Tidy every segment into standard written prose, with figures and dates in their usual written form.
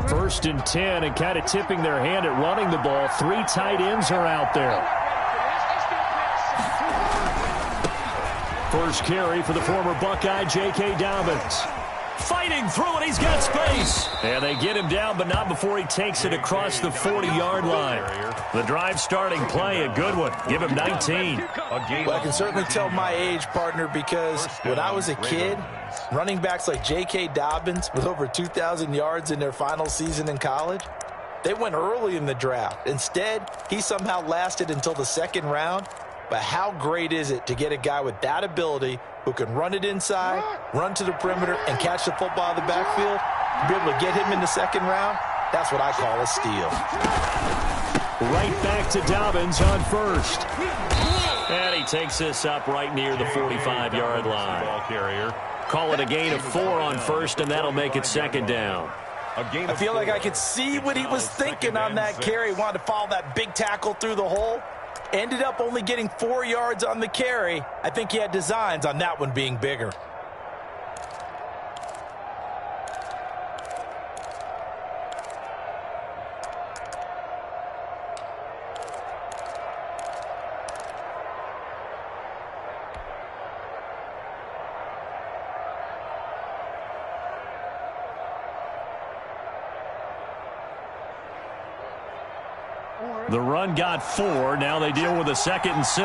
First and 10, and kind of tipping their hand at running the ball. 3 tight ends are out there. First carry for the former Buckeye, J.K. Dobbins. Fighting through it, he's got space. And they get him down, but not before he takes it across the 40-yard line. The drive starting play, a good one. Give him 19. Well, I can certainly tell my age, partner, because when I was a kid, running backs like J.K. Dobbins with over 2,000 yards in their final season in college, they went early in the draft. Instead, he somehow lasted until the second round. But how great is it to get a guy with that ability who can run it inside, run to the perimeter, and catch the football out of the backfield? Be able to get him in the second round, that's what I call a steal. Right back to Dobbins on first. And he takes this up right near the 45-yard line. Call it a gain of 4 on first, and that'll make it second down. I feel like I could see what he was thinking on that carry. He wanted to follow that big tackle through the hole. Ended up only getting 4 yards on the carry. I think he had designs on that one being bigger. The run got 4. Now they deal with a 2nd and 6.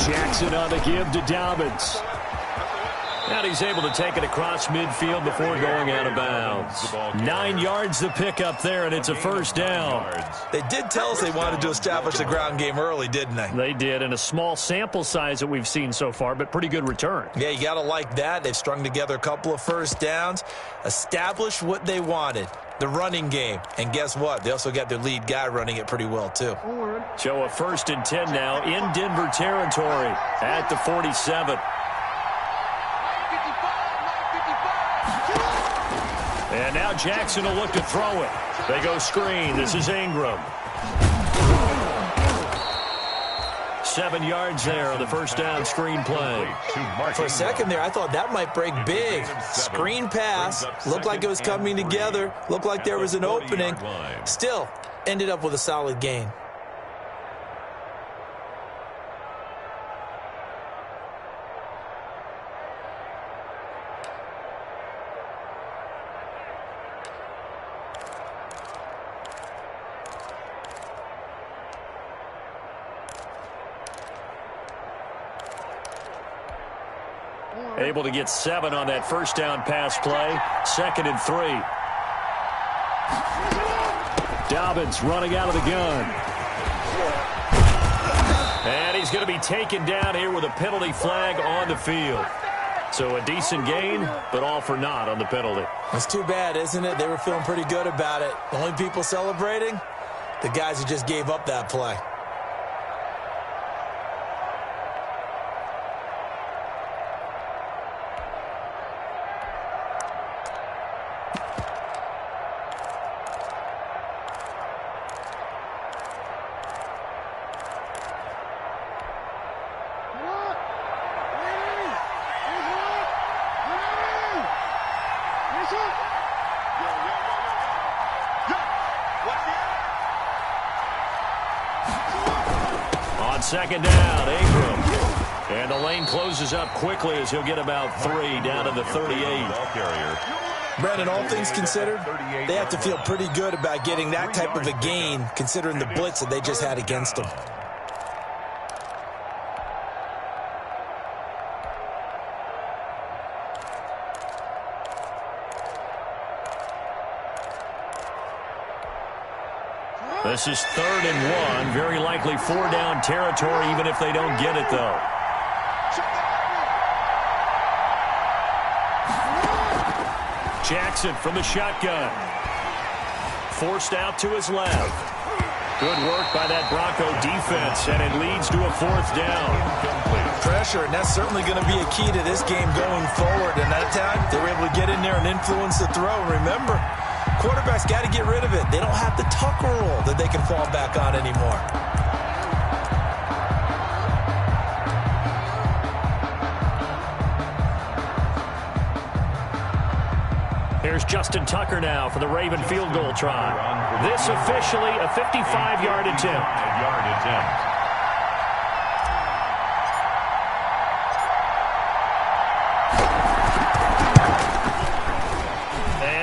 Jackson on the give to Dobbins. And he's able to take it across midfield before going out of bounds. 9 yards the pick up there, and it's a first down. They did tell us they wanted to establish the ground game early, didn't they? They did, and a small sample size that we've seen so far, but pretty good return. Yeah, you got to like that. They've strung together a couple of first downs, established what they wanted, the running game. And guess what? They also got their lead guy running it pretty well, too. So a 1st and 10 now in Denver territory at the 47. And now Jackson will look to throw it. They go screen. This is Ingram. 7 yards there on the first down screen play. For a second there, I thought that might break big. Screen pass. Looked like it was coming together. Looked like there was an opening. Still, ended up with a solid gain. Able to get 7 on that first down pass play. 2nd and 3. Dobbins running out of the gun. And he's going to be taken down here with a penalty flag on the field. So a decent gain, but all for naught on the penalty. It's too bad, isn't it? They were feeling pretty good about it. The only people celebrating, the guys who just gave up that play. On second down, Ingram. And the lane closes up quickly as he'll get about 3 down to the 38. Brandon, all things considered, they have to feel pretty good about getting that type of a gain considering the blitz that they just had against them. This is 3rd and 1. Very likely 4-down territory, even if they don't get it, though. Jackson from the shotgun. Forced out to his left. Good work by that Bronco defense, and it leads to a 4th down. pressure, and that's certainly going to be a key to this game going forward. And that time, they were able to get in there and influence the throw. Remember, quarterbacks got to get rid of it. They don't have the tuck rule that they can fall back on anymore. Here's Justin Tucker now for the Raven field goal try. This officially a 55-yard attempt.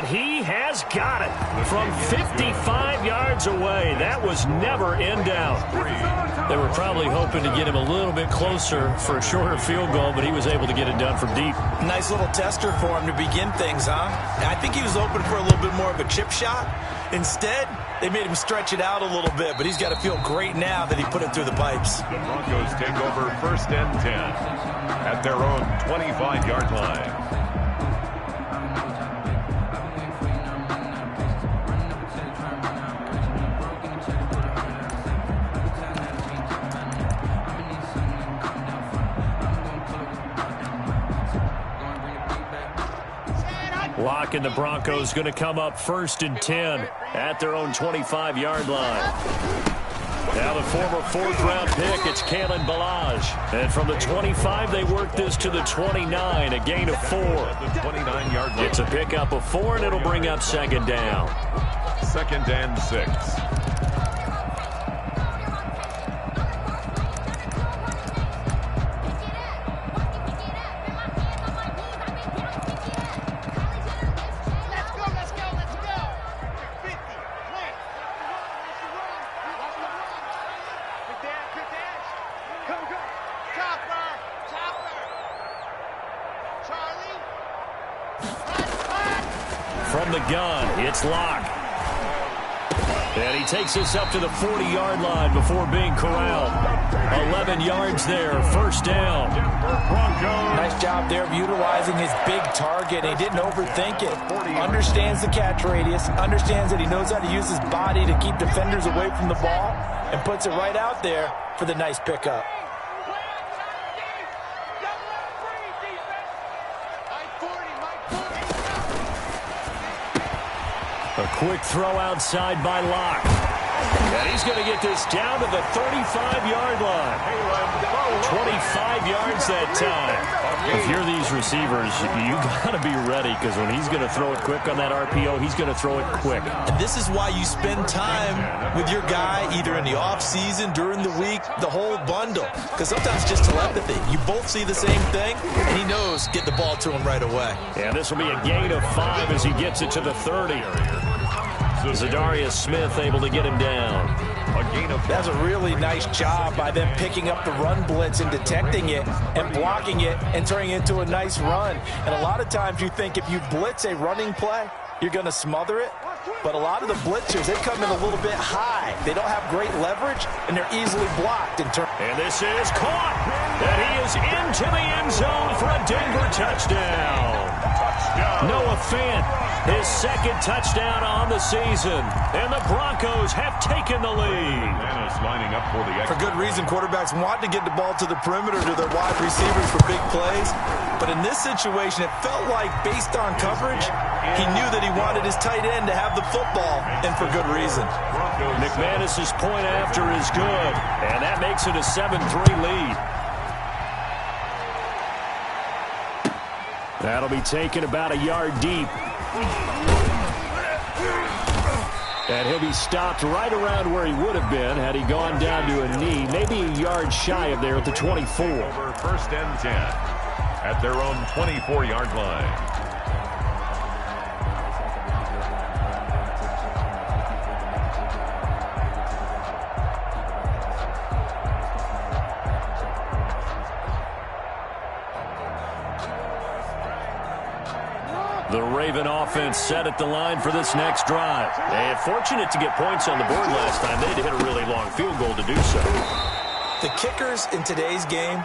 He has got it from 55 yards away. That was never in doubt. They were probably hoping to get him a little bit closer for a shorter field goal, but he was able to get it done from deep. Nice little tester for him to begin things, huh? I think he was open for a little bit more of a chip shot. Instead, they made him stretch it out a little bit, but he's got to feel great now that he put it through the pipes. The Broncos take over 1st and 10 at their own 25-yard line. Lock and the Broncos going to come up 1st and 10 at their own 25-yard line. Now the former 4th-round pick, it's Kalen Ballage. And from the 25, they work this to the 29, a gain of 4. The 29-yard line. It's a pickup of 4, and it'll bring up 2nd down. 2nd and 6. From the gun, it's Locke. And he takes us up to the 40-yard line before being corralled. 11 yards there, 1st down. Nice job there of utilizing his big target. He didn't overthink it. Understands the catch radius, understands that he knows how to use his body to keep defenders away from the ball, and puts it right out there for the nice pickup. A quick throw outside by Locke. And he's going to get this down to the 35-yard line. 25 yards that time. If you're these receivers, you got to be ready, because when he's going to throw it quick on that RPO, he's going to throw it quick. And this is why you spend time with your guy either in the offseason, during the week, the whole bundle. Because sometimes it's just telepathy. You both see the same thing, and he knows get the ball to him right away. And this will be a gain of 5 as he gets it to the 30. Zadarius Smith able to get him down. That's a really nice job by them picking up the run blitz and detecting it and blocking it and turning it into a nice run. And a lot of times you think if you blitz a running play, you're going to smother it. But a lot of the blitzers, they come in a little bit high. They don't have great leverage, and they're easily blocked. And this is caught. And he is into the end zone for a Denver touchdown. Noah Fant, his 2nd touchdown on the season. And the Broncos have taken the lead. Lining up for good reason. Quarterbacks want to get the ball to the perimeter to their wide receivers for big plays. But in this situation, it felt like, based on coverage, he knew that he wanted his tight end to have the football, and for good reason. McManus's point after is good, and that makes it a 7-3 lead. That'll be taken about a yard deep. And he'll be stopped right around where he would have been had he gone down to a knee, maybe a yard shy of there at the 24. Over 1st and 10 at their own 24-yard line. The Raven offense set at the line for this next drive. And fortunate to get points on the board last time. They had to hit a really long field goal to do so. The kickers in today's game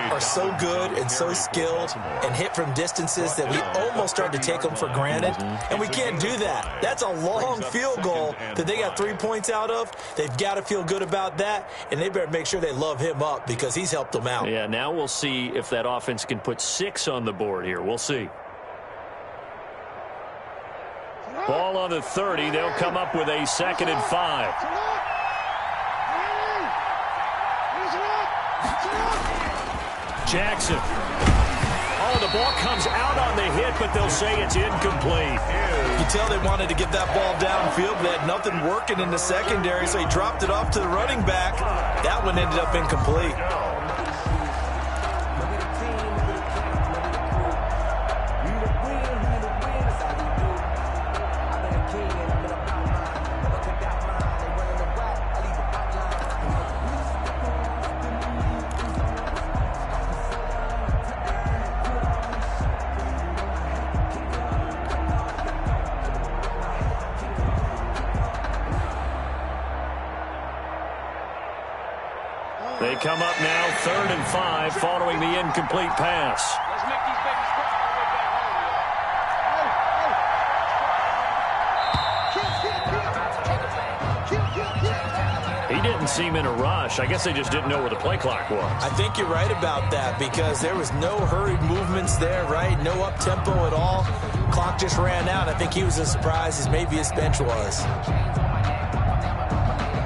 are so good and so skilled and hit from distances that we almost start to take them for granted, and we can't do that. That's a long field goal that they got 3 points out of. They've got to feel good about that, and they better make sure they love him up because he's helped them out. Yeah, now we'll see if that offense can put 6 on the board here. We'll see. Ball on the 30. They'll come up with a 2nd and 5. Jackson. Oh, the ball comes out on the hit, but they'll say it's incomplete. You can tell they wanted to get that ball downfield, but they had nothing working in the secondary, so he dropped it off to the running back. That one ended up incomplete. They come up now 3rd and 5 following the incomplete pass. He didn't seem in a rush. I guess they just didn't know where the play clock was. I think you're right about that because there was no hurried movements there, right? No up-tempo at all. Clock just ran out. I think he was as surprised as maybe his bench was.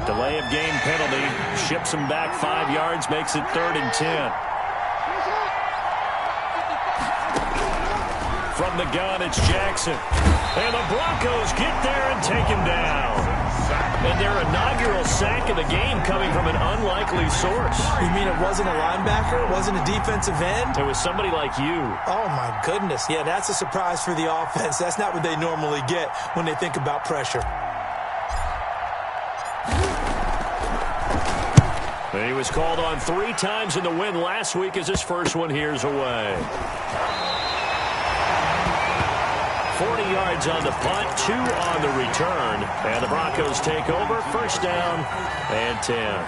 Delay of game penalty. Ships him back 5 yards, makes it 3rd and 10. From the gun, it's Jackson. And the Broncos get there and take him down. And their inaugural sack of the game coming from an unlikely source. You mean it wasn't a linebacker? It wasn't a defensive end? It was somebody like you. Oh, my goodness. Yeah, that's a surprise for the offense. That's not what they normally get when they think about pressure. He was called on 3 times in the win last week as his first one here's away. 40 yards on the punt, 2 on the return. And the Broncos take over, 1st down and 10.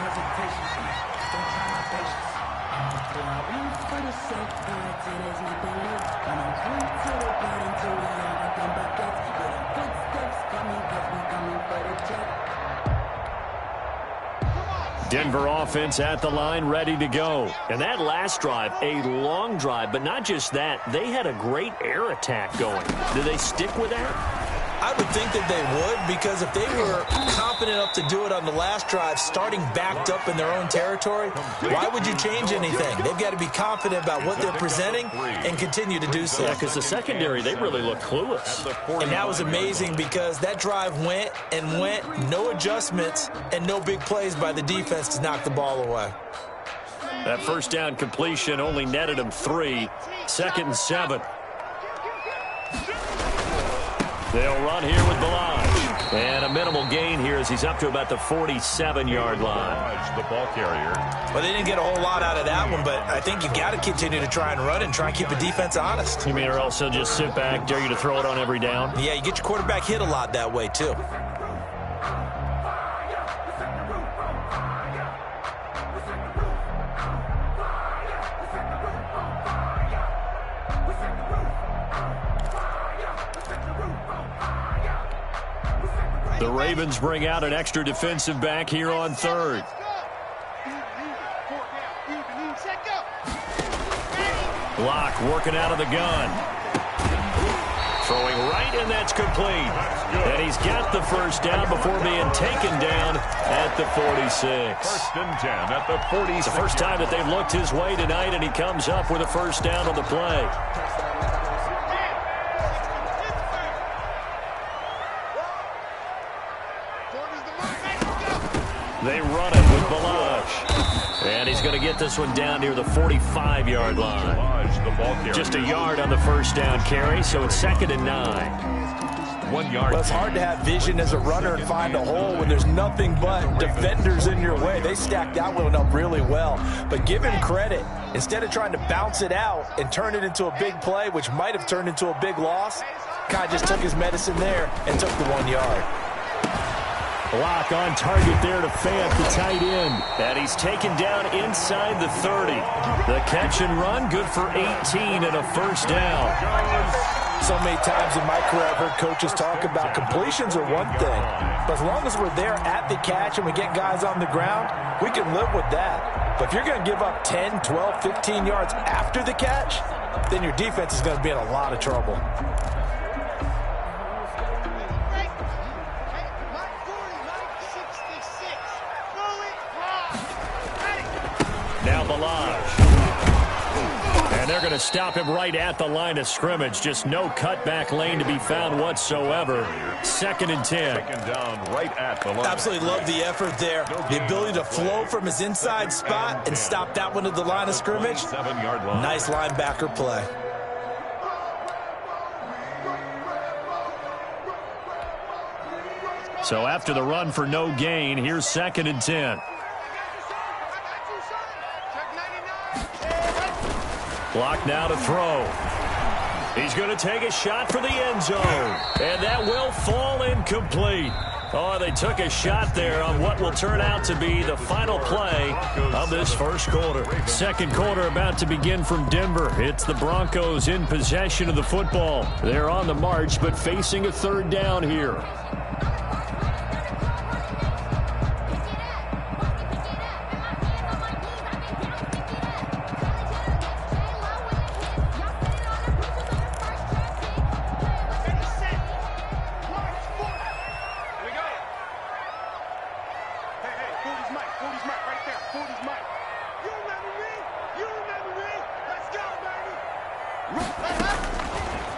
Denver offense at the line, ready to go. And that last drive, a long drive, but not just that. They had a great air attack going. Do they stick with that? I would think that they would because if they were confident enough to do it on the last drive, starting backed up in their own territory, why would you change anything? They've got to be confident about what they're presenting and continue to do so. Yeah, because the secondary, they really look clueless. And that was amazing because that drive went and went, no adjustments and no big plays by the defense to knock the ball away. That 1st down completion only netted them 3. 2nd and 7. They'll run here with Balaj. And a minimal gain here as he's up to about the 47-yard line. The ball carrier. Well, they didn't get a whole lot out of that one, but I think you've got to continue to try and run and try and keep the defense honest. You mean or else he'll just sit back, dare you to throw it on every down? Yeah, you get your quarterback hit a lot that way, too. The Ravens bring out an extra defensive back here on 3rd. Block working out of the gun. Throwing right, and that's complete. And he's got the 1st down before being taken down at the 46. 1st and 10 at the 46. It's the first time that they've looked his way tonight, and he comes up with a 1st down on the play. They run it with Balaj. And he's going to get this one down near the 45-yard line. Just a yard on the 1st down carry, so it's 2nd and 9. 1 yard. Well, it's hard to have vision as a runner and find a hole when there's nothing but defenders in your way. They stacked that one up really well. But give him credit. Instead of trying to bounce it out and turn it into a big play, which might have turned into a big loss, kind of just took his medicine there and took the 1 yard. Block on target there to Fant, the tight end. And he's taken down inside the 30. The catch and run, good for 18 and a first down. So many times in my career I've heard coaches talk about completions are one thing, but as long as we're there at the catch and we get guys on the ground, we can live with that. But if you're going to give up 10, 12, 15 yards after the catch, then your defense is going to be in a lot of trouble. Now Balaj. And they're going to stop him right at the line of scrimmage. Just no cutback lane to be found whatsoever. 2nd and 10. Taken down right at the line. Absolutely love the effort there. The ability to flow from his inside spot and stop that one at the line of scrimmage. 7-yard line. Nice linebacker play. So after the run for no gain, here's 2nd and 10. Block now to throw. He's going to take a shot for the end zone. And that will fall incomplete. Oh, they took a shot there on what will turn out to be the final play of this first quarter. Second quarter about to begin from Denver. It's the Broncos in possession of the football. They're on the march, but facing a third down here.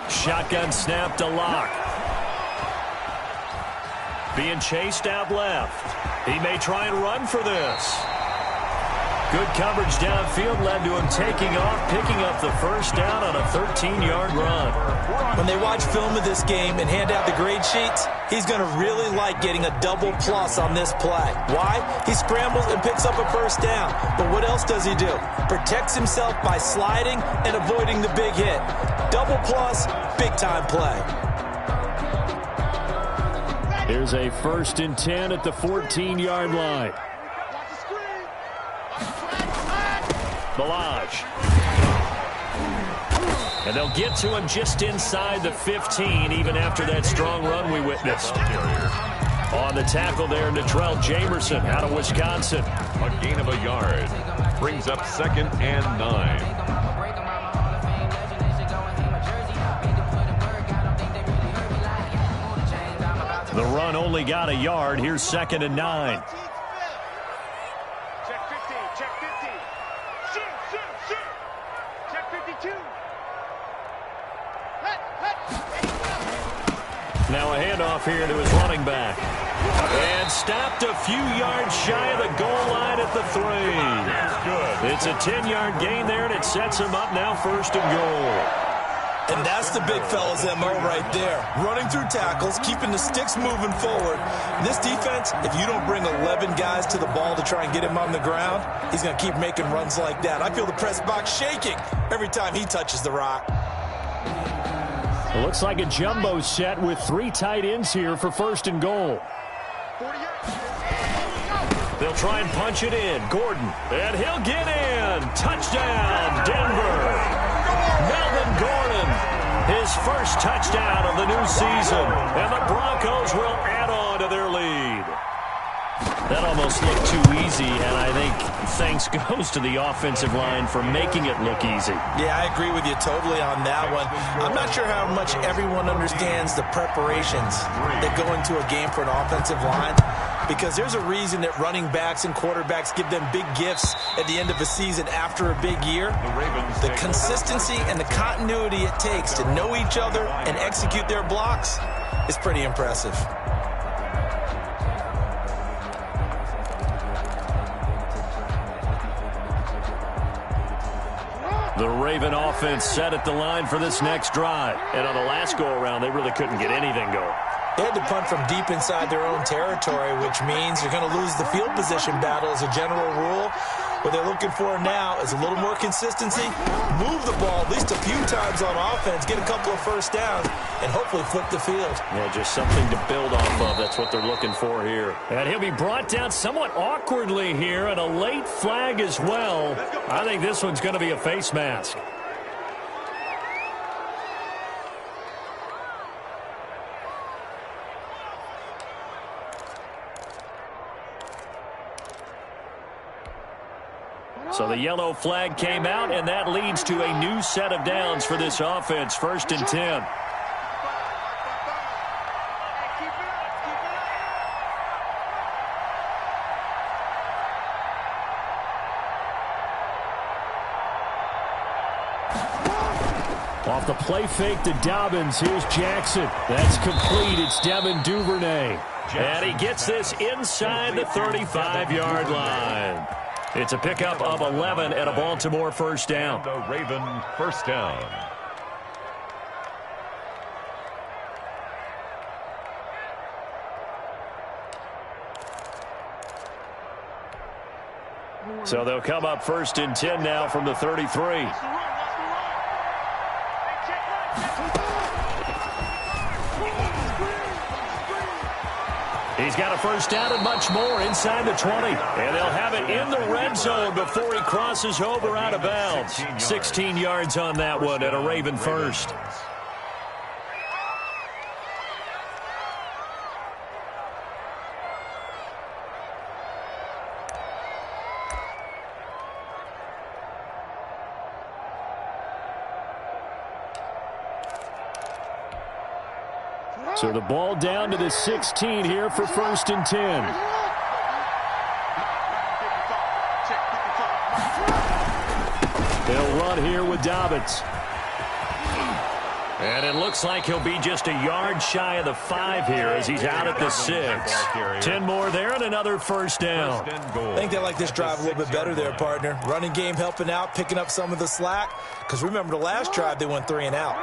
Shotgun snap to Locke. Being chased out left. He may try and run for this. Good coverage downfield led to him taking off, picking up the first down on a 13-yard run. When they watch film of this game and hand out the grade sheets, he's going to really like getting a double plus on this play. Why? He scrambles and picks up a first down. But what else does he do? Protects himself by sliding and avoiding the big hit. Double plus, big-time play. Here's a 1st and 10 at the 14-yard line. Balaj. And they'll get to him just inside the 15, even after that strong run we witnessed. On the tackle there, Natrell Jamerson out of Wisconsin. A gain of a yard. Brings up 2nd and 9. The run only got a yard. Here's 2nd and 9. Check 15, check 15. Shoot. Check 52. Now a handoff here to his running back. And stopped a few yards shy of the goal line at the 3. It's a 10-yard gain there, and it sets him up now 1st and goal. And that's the big fella's MO right there. Running through tackles, keeping the sticks moving forward. This defense, if you don't bring 11 guys to the ball to try and get him on the ground, he's going to keep making runs like that. I feel the press box shaking every time he touches the rock. It looks like a jumbo set with 3 tight ends here for 1st and goal. They'll try and punch it in. Gordon, and he'll get in. Touchdown, Denver. Melvin Gordon, his first touchdown of the new season. And the Broncos will add on to their lead. That almost looked too easy, and I think thanks goes to the offensive line for making it look easy. Yeah, I agree with you totally on that one. I'm not sure how much everyone understands the preparations that go into a game for an offensive line, because there's a reason that running backs and quarterbacks give them big gifts at the end of a season after a big year. The consistency and the continuity it takes to know each other and execute their blocks is pretty impressive. The Raven offense set at the line for this next drive. And on the last go-around, they really couldn't get anything going. They had to punt from deep inside their own territory, which means you're going to lose the field position battle as a general rule. What they're looking for now is a little more consistency, move the ball at least a few times on offense, get a couple of first downs, and hopefully flip the field. Yeah, just something to build off of. That's what they're looking for here. And he'll be brought down somewhat awkwardly here, and a late flag as well. I think this one's going to be a face mask. So the yellow flag came out, and that leads to a new set of downs for this offense. 1st and 10. Off the play fake to Dobbins. Here's Jackson. That's complete. It's Devin Duvernay. And he gets this inside the 35-yard line. It's a pickup of 11 and a Baltimore first down. The Raven first down. So they'll come up 1st and 10 now from the 33. He's got a first down and much more inside the 20. And they'll have it in the red zone before he crosses over out of bounds. 16 yards on that one at a Raven first. So the ball down to the 16 here for 1st and 10. They'll run here with Dobbins. And it looks like he'll be just a yard shy of the 5 here as he's out at the 6. 10 more there and another first down. I think they like this drive a little bit better there, partner. Running game helping out, picking up some of the slack. Because remember the last drive they went 3 and out.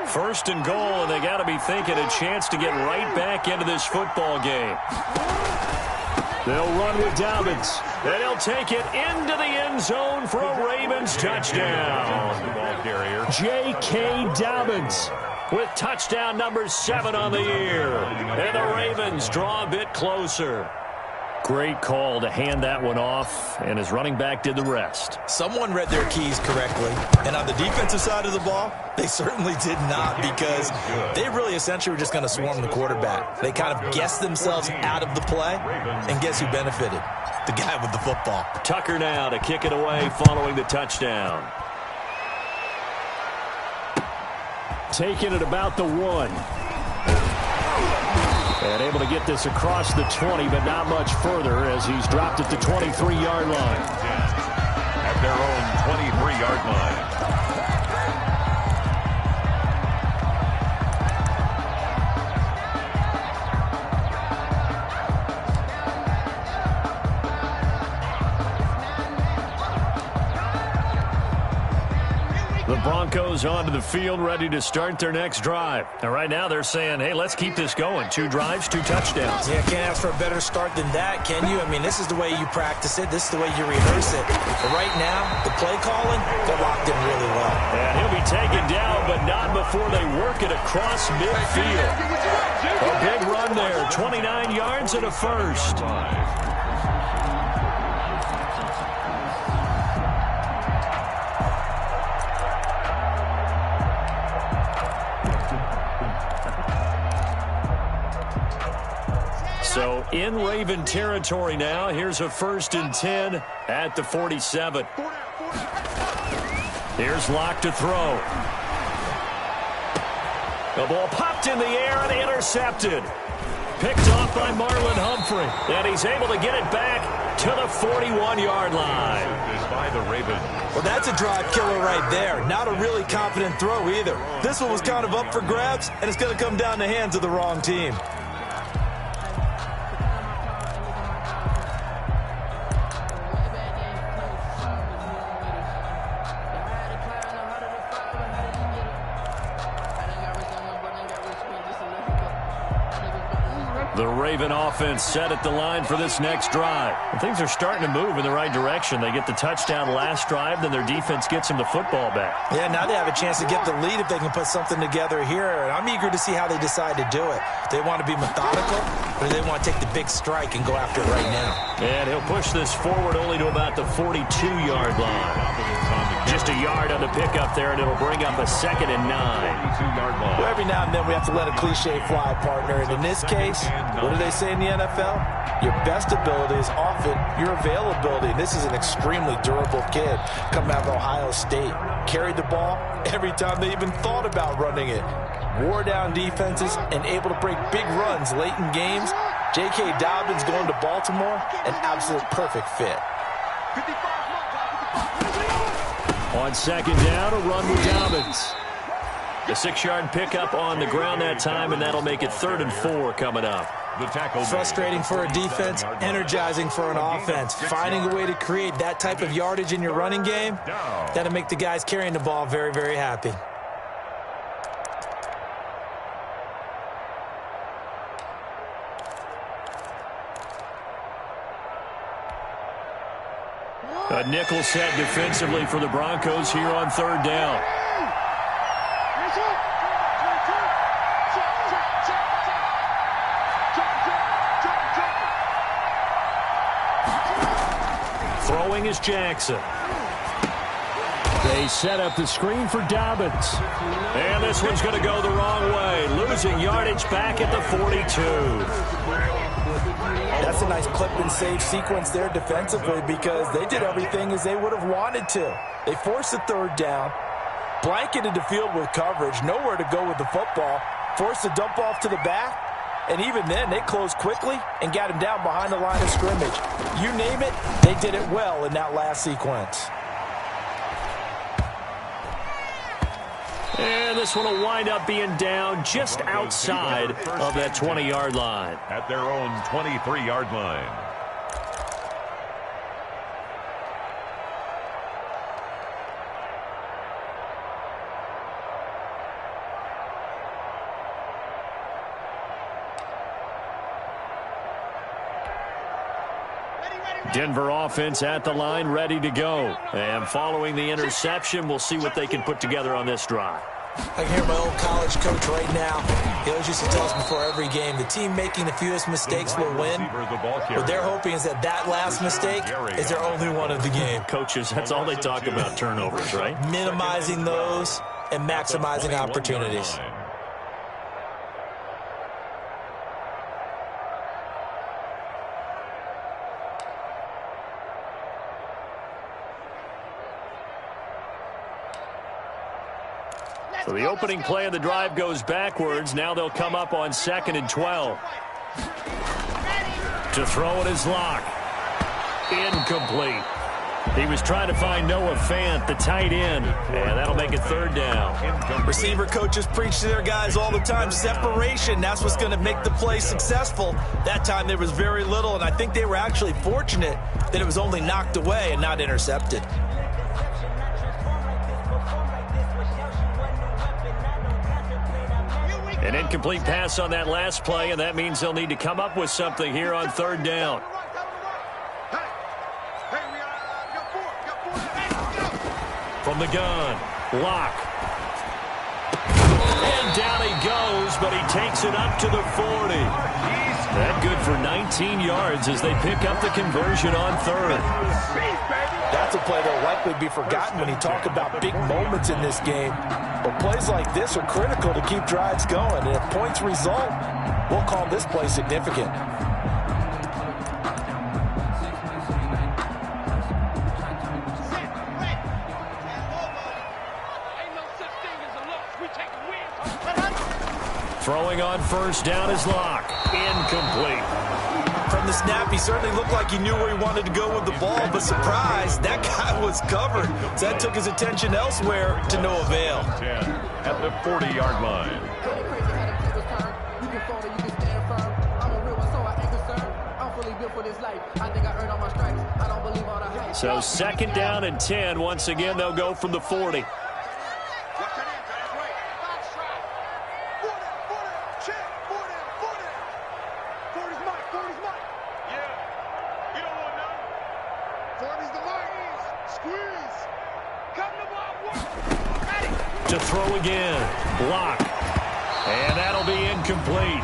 1st and goal, and they got to be thinking a chance to get right back into this football game. They'll run with Dobbins, and he'll take it into the end zone for a Ravens touchdown. J.K. Dobbins with touchdown number 7 on the year. And the Ravens draw a bit closer. Great call to hand that one off, and his running back did the rest. Someone read their keys correctly, and on the defensive side of the ball, they certainly did not, because they really essentially were just going to swarm the quarterback. They kind of guessed themselves out of the play, and guess who benefited? The guy with the football. Tucker now to kick it away following the touchdown. Taking it about the 1. And able to get this across the 20, but not much further as he's dropped at the 23-yard line. At their own 23-yard line. The Broncos onto the field, ready to start their next drive. And right now they're saying, hey, let's keep this going. 2 drives, 2 touchdowns. Yeah, can't ask for a better start than that, can you? I mean, this is the way you practice it. This is the way you rehearse it. But right now, the play calling, they're locked in really well. And he'll be taken down, but not before they work it across midfield. A big run there, 29 yards and a first. So in Raven territory now. Here's a 1st and 10 at the 47. Here's Locke to throw. The ball popped in the air and intercepted. Picked off by Marlon Humphrey. And he's able to get it back to the 41-yard line. By the Ravens. Well, that's a drive killer right there. Not a really confident throw either. This one was kind of up for grabs, and it's going to come down the hands of the wrong team. The Raven offense set at the line for this next drive. And things are starting to move in the right direction. They get the touchdown last drive, then their defense gets them the football back. Yeah, now they have a chance to get the lead if they can put something together here. And I'm eager to see how they decide to do it. They want to be methodical, or do they want to take the big strike and go after it right now? And he'll push this forward only to about the 42-yard line. Just a yard on the pickup there, and it'll bring up a 2nd and 9. Well, every now and then we have to let a cliche fly, partner. And in this case, what do they say in the NFL? Your best ability is often your availability. And this is an extremely durable kid coming out of Ohio State. Carried the ball every time they even thought about running it. Wore down defenses and able to break big runs late in games. J.K. Dobbins going to Baltimore, an absolute perfect fit. On 2nd down, a run with Dobbins. A 6-yard pickup on the ground that time, and that'll make it 3rd and 4 coming up. Frustrating for a defense, energizing for an offense. Finding a way to create that type of yardage in your running game, that'll make the guys carrying the ball very, very happy. A nickel set defensively for the Broncos here on 3rd down. Throwing is Jackson. They set up the screen for Dobbins. And this one's going to go the wrong way. Losing yardage back at the 42. That's a nice clip and save sequence there defensively because they did everything as they would have wanted to. They forced the 3rd down, blanketed the field with coverage, nowhere to go with the football, forced the dump off to the back, and even then they closed quickly and got him down behind the line of scrimmage. You name it, they did it well in that last sequence. And this one will wind up being down just outside of that 20-yard line. At their own 23-yard line. Denver offense at the line, ready to go. And following the interception, we'll see what they can put together on this drive. I can hear my old college coach right now. He always used to tell us before every game, the team making the fewest mistakes will win. What they're hoping is that that last mistake is their only one of the game. Coaches, that's all they talk about, turnovers, right? Minimizing those and maximizing opportunities. So the opening play of the drive goes backwards. Now they'll come up on 2nd and 12. To throw it is Locke. Incomplete. He was trying to find Noah Fant, the tight end, and that'll make it 3rd down. Receiver coaches preach to their guys all the time. Separation, that's what's going to make the play successful. That time there was very little, and I think they were actually fortunate that it was only knocked away and not intercepted. An incomplete pass on that last play, and that means they'll need to come up with something here on 3rd down. From the gun, Locke. And down he goes, but he takes it up to the 40. That good for 19 yards as they pick up the conversion on 3rd. That's a play that will likely be forgotten when you talk about big moments in this game. But plays like this are critical to keep drives going. And if points result, we'll call this play significant. Throwing on 1st down is Locke. Incomplete. From the snap, he certainly looked like he knew where he wanted to go with the ball, but surprise, that guy was covered. So that took his attention elsewhere to no avail. At the 40-yard line. So 2nd down and 10. Once again, they'll go from the 40. to throw again. Block. And that'll be incomplete.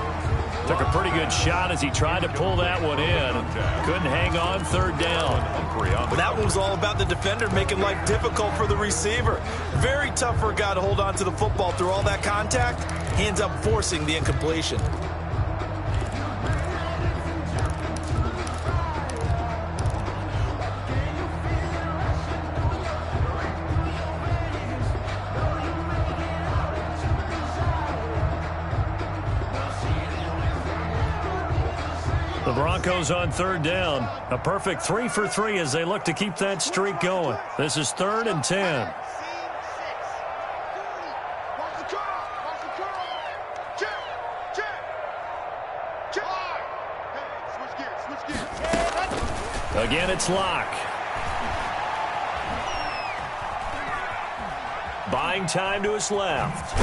Took a pretty good shot as he tried to pull that one in. Couldn't hang on, third down. But that one was all about the defender making life difficult for the receiver. Very tough for a guy to hold on to the football through all that contact. He ends up forcing the incompletion. The Broncos on third down. A perfect 3 for 3 as they look to keep that streak going. This is 3rd and 10. Again, it's Locke. Buying time to his left.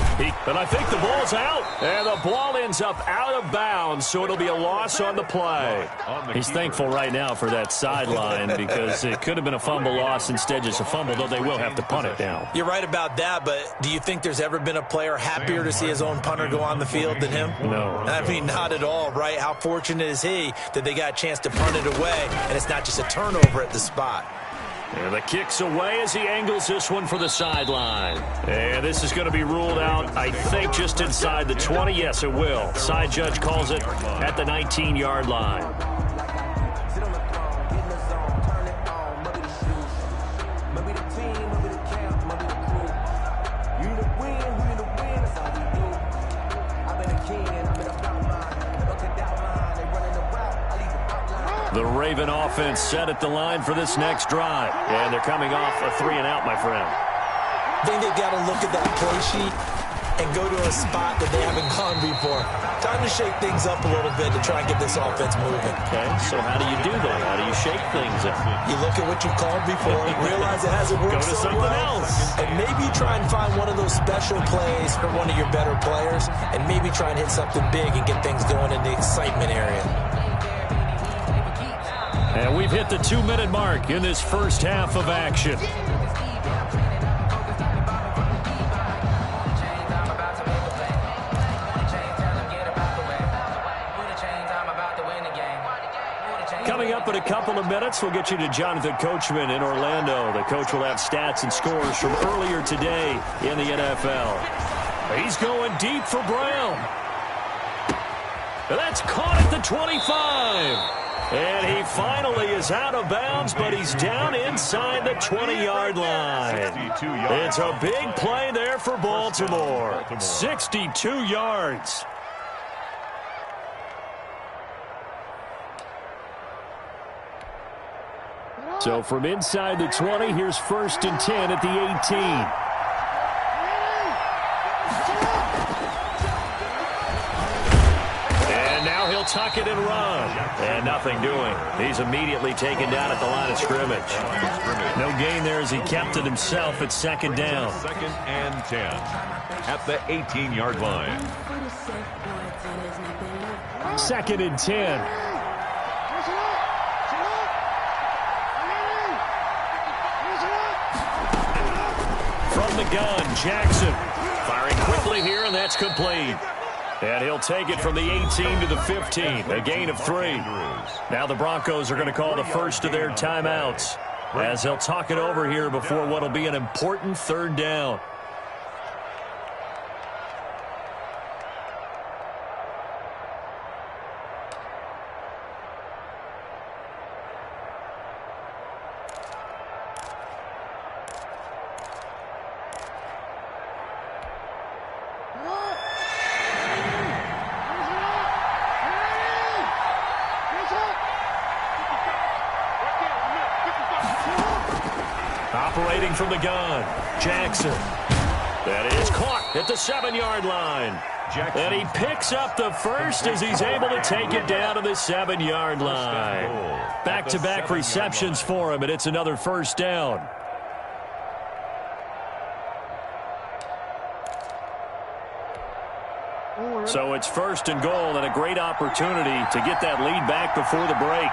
But I think the ball's out. And the ball ends up out of bounds, so it'll be a loss on the play. He's thankful right now for that sideline because it could have been a fumble loss, instead just a fumble, though they will have to punt it down. You're right about that, but do you think there's ever been a player happier to see his own punter go on the field than him? No. I mean, not at all, right? How fortunate is he that they got a chance to punt it away, and it's not just a turnover at the spot. And the kick's away as he angles this one for the sideline. And this is going to be ruled out, I think, just inside the 20. Yes, it will. Side judge calls it at the 19-yard line. The Raven offense set at the line for this next drive. And they're coming off a 3-and-out, my friend. I think they've got to look at that play sheet and go to a spot that they haven't gone before. Time to shake things up a little bit to try and get this offense moving. Okay, so how do you do that? How do you shake things up? You look at what you've called before, realize it hasn't worked Go to so something well, else. and maybe try and find one of those special plays for one of your better players, and maybe try and hit something big and get things going in the excitement area. And we've hit the 2-minute mark in this first half of action. Coming up in a couple of minutes, we'll get you to Jonathan Coachman in Orlando. The coach will have stats and scores from earlier today in the NFL. He's going deep for Brown. That's caught at the 25. And he finally is out of bounds, but he's down inside the 20-yard line. It's a big play there for Baltimore. 62 yards. So from inside the 20, here's 1st and 10 at the 18. Tuck it and run. And nothing doing. He's immediately taken down at the line of scrimmage. No gain there as he kept it himself at 2nd down. 2nd and 10 at the 18-yard line. 2nd and 10. From the gun, Jackson. Firing quickly here, and that's complete. And he'll take it from the 18 to the 15, a gain of 3. Now the Broncos are going to call the first of their timeouts as they'll talk it over here before what will be an important 3rd down. Operating from the gun, Jackson. That is caught at the 7-yard line. And he picks up the first as he's able to take it down to the 7-yard line. Back-to-back receptions for him, and it's another 1st down. So it's 1st and goal and a great opportunity to get that lead back before the break.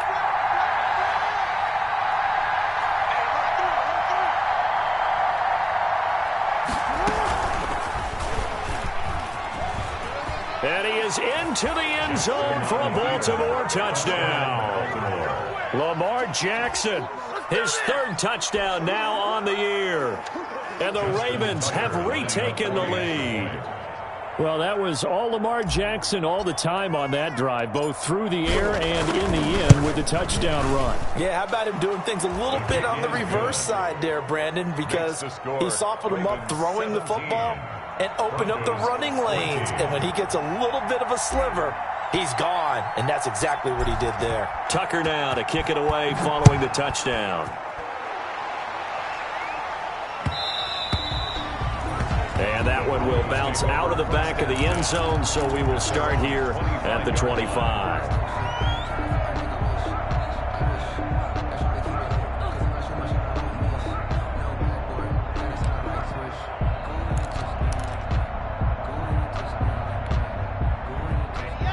And he is into the end zone for a Baltimore touchdown. Lamar Jackson, his third touchdown now on the year. And the Ravens have retaken the lead. Well, that was all Lamar Jackson all the time on that drive, both through the air and in the end with the touchdown run. Yeah, how about him doing things a little bit on the reverse side there, Brandon, because he softened him up throwing the football and opened up the running lanes. And when he gets a little bit of a sliver, he's gone. And that's exactly what he did there. Tucker now to kick it away following the touchdown. And that one will bounce out of the back of the end zone, so we will start here at the 25.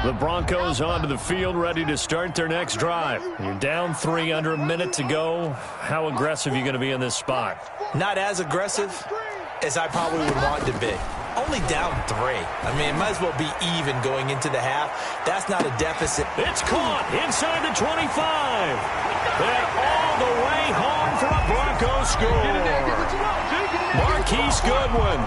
The Broncos onto the field, ready to start their next drive. You're down 3, under a minute to go. How aggressive are you going to be in this spot? Not as aggressive as I probably would want to be. Only down 3. I mean, it might as well be even going into the half. That's not a deficit. It's caught inside the 25. And all the way home for a Broncos score. Marquise Goodwin,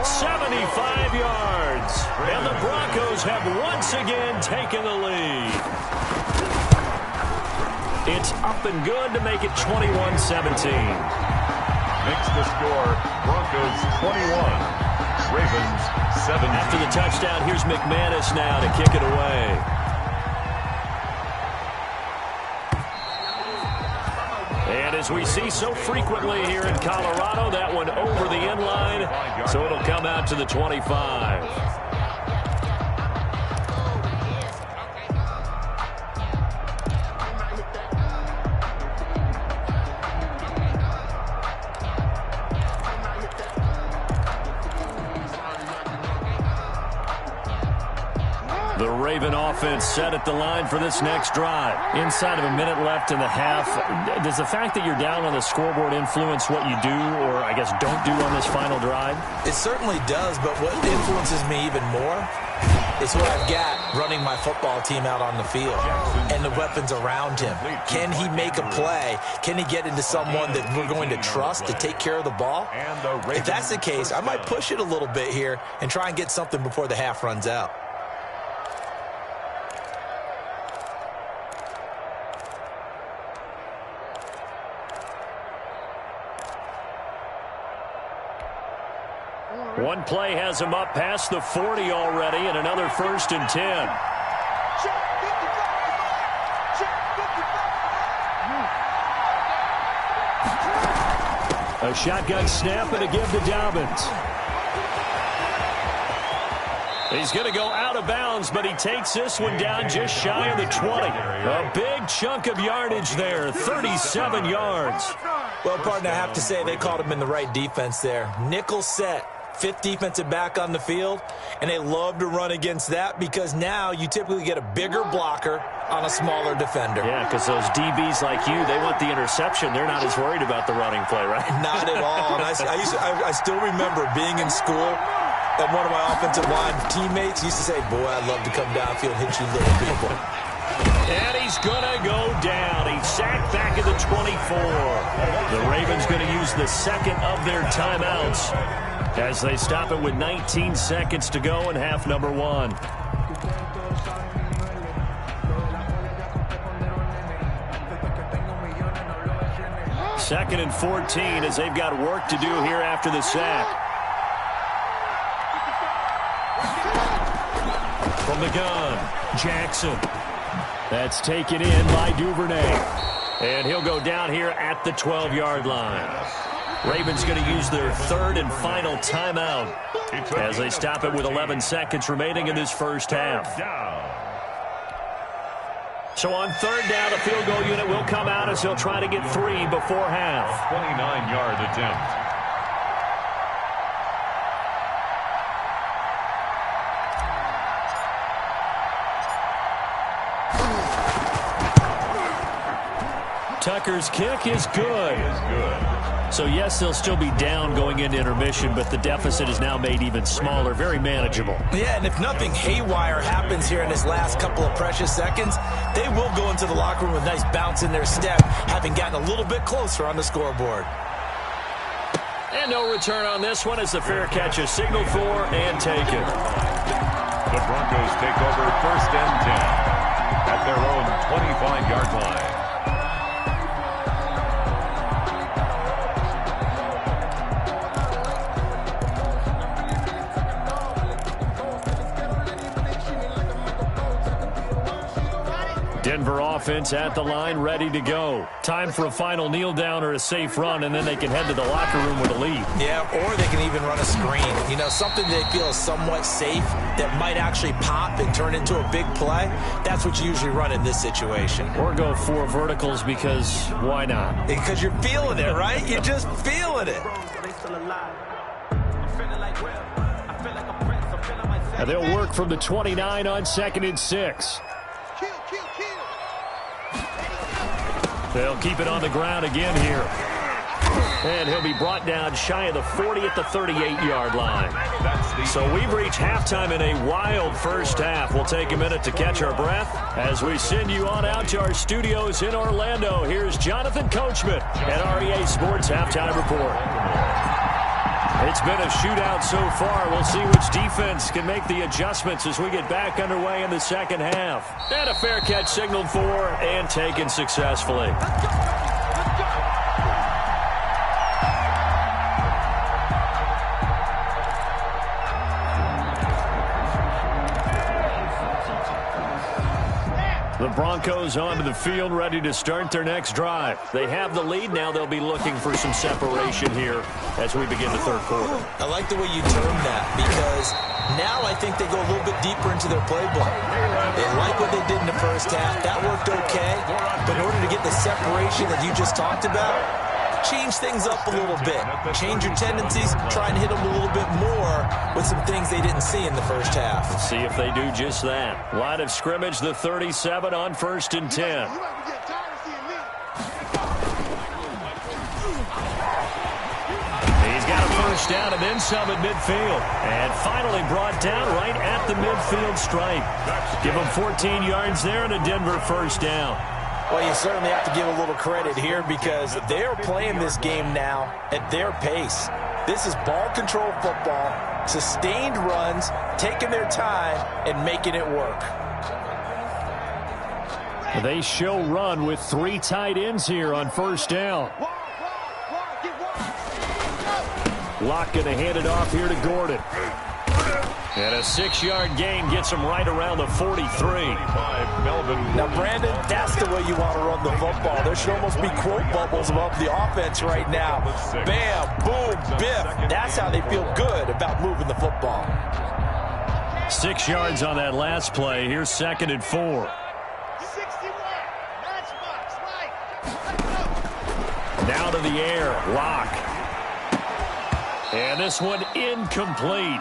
75 yards. And the Broncos have once again taken the lead. It's up and good to make it 21-17. Makes the score Broncos 21, Ravens 17. After the touchdown, here's McManus now to kick it away. And as we see so frequently here in Colorado, that one over the end line, so it'll come out to the 25. The Raven offense set at the line for this next drive. Inside of a minute left in the half, does the fact that you're down on the scoreboard influence what you do, or I guess don't do on this final drive? It certainly does, but what influences me even more is what I've got running my football team out on the field and the weapons around him. Can he make a play? Can he get into someone that we're going to trust to take care of the ball? If that's the case, I might push it a little bit here and try and get something before the half runs out. One play has him up past the 40 already, and another 1st and 10. A shotgun snap and a give to Dobbins. He's going to go out of bounds, but he takes this one down just shy of the 20. A big chunk of yardage there, 37 yards. Well, partner, I have to say they called him in the right defense there. Nickel set. 5th defensive back on the field, and they love to run against that because now you typically get a bigger blocker on a smaller defender. Yeah, because those DBs like you, they want the interception. They're not as worried about the running play, right? Not at all. And I still remember being in school, and one of my offensive line teammates used to say, boy, I'd love to come downfield and hit you little people. And he's going to go down. He's sacked back at the 24. The Ravens going to use the second of their timeouts as they stop it with 19 seconds to go in half number 1. Second and 14 as they've got work to do here after the sack. From the gun, Jackson. That's taken in by Duvernay. And he'll go down here at the 12-yard line. Ravens going to use their 3rd and final timeout as they stop it with 11 seconds remaining in this first half. So on 3rd down, the field goal unit will come out as they'll try to get 3 before half. 29-yard attempt. Tucker's kick is good. So, yes, they'll still be down going into intermission, but the deficit is now made even smaller, very manageable. Yeah, and if nothing haywire happens here in this last couple of precious seconds, they will go into the locker room with a nice bounce in their step, having gotten a little bit closer on the scoreboard. And no return on this one as the fair catch is signaled for and taken. The Broncos take over 1st and 10 at their own 25-yard line. Denver offense at the line, ready to go. Time for a final kneel down or a safe run, and then they can head to the locker room with a lead. Yeah, or they can even run a screen. You know, something they feel is somewhat safe that might actually pop and turn into a big play. That's what you usually run in this situation. Or go 4 verticals because why not? Because you're feeling it, right? You're just feeling it. And they'll work from the 29 on 2nd and 6. They'll keep it on the ground again here. And he'll be brought down shy of the 40 at the 38-yard line. So we've reached halftime in a wild first half. We'll take a minute to catch our breath as we send you on out to our studios in Orlando. Here's Jonathan Coachman at REA Sports Halftime Report. It's been a shootout so far. We'll see which defense can make the adjustments as we get back underway in the second half. And a fair catch signaled for and taken successfully. The Broncos onto the field, ready to start their next drive. They have the lead. Now they'll be looking for some separation here as we begin the third quarter. I like the way you termed that because now I think they go a little bit deeper into their playbook. They like what they did in the first half. That worked okay. But in order to get the separation that you just talked about, change things up a little bit. Change your tendencies. Try and hit them a little bit more with some things they didn't see in the first half. Let's see if they do just that. Line of scrimmage, the 37 on 1st and 10. He's got a first down and then some at midfield. And finally brought down right at the midfield stripe. Give him 14 yards there and a Denver first down. Well, you certainly have to give a little credit here because they're playing this game now at their pace. This is ball control football, sustained runs, taking their time, and making it work. They show run with 3 tight ends here on first down. Locke going to hand it off here to Gordon. And a 6-yard gain gets him right around the 43. Now, Brandon, that's the way you want to run the football. There should almost be quote bubbles above the offense right now. Bam, boom, biff. That's how they feel good about moving the football. 6 yards on that last play. Here's 2nd and 4. 61. Matchbox, right. Now to the air. Locke. And this one incomplete.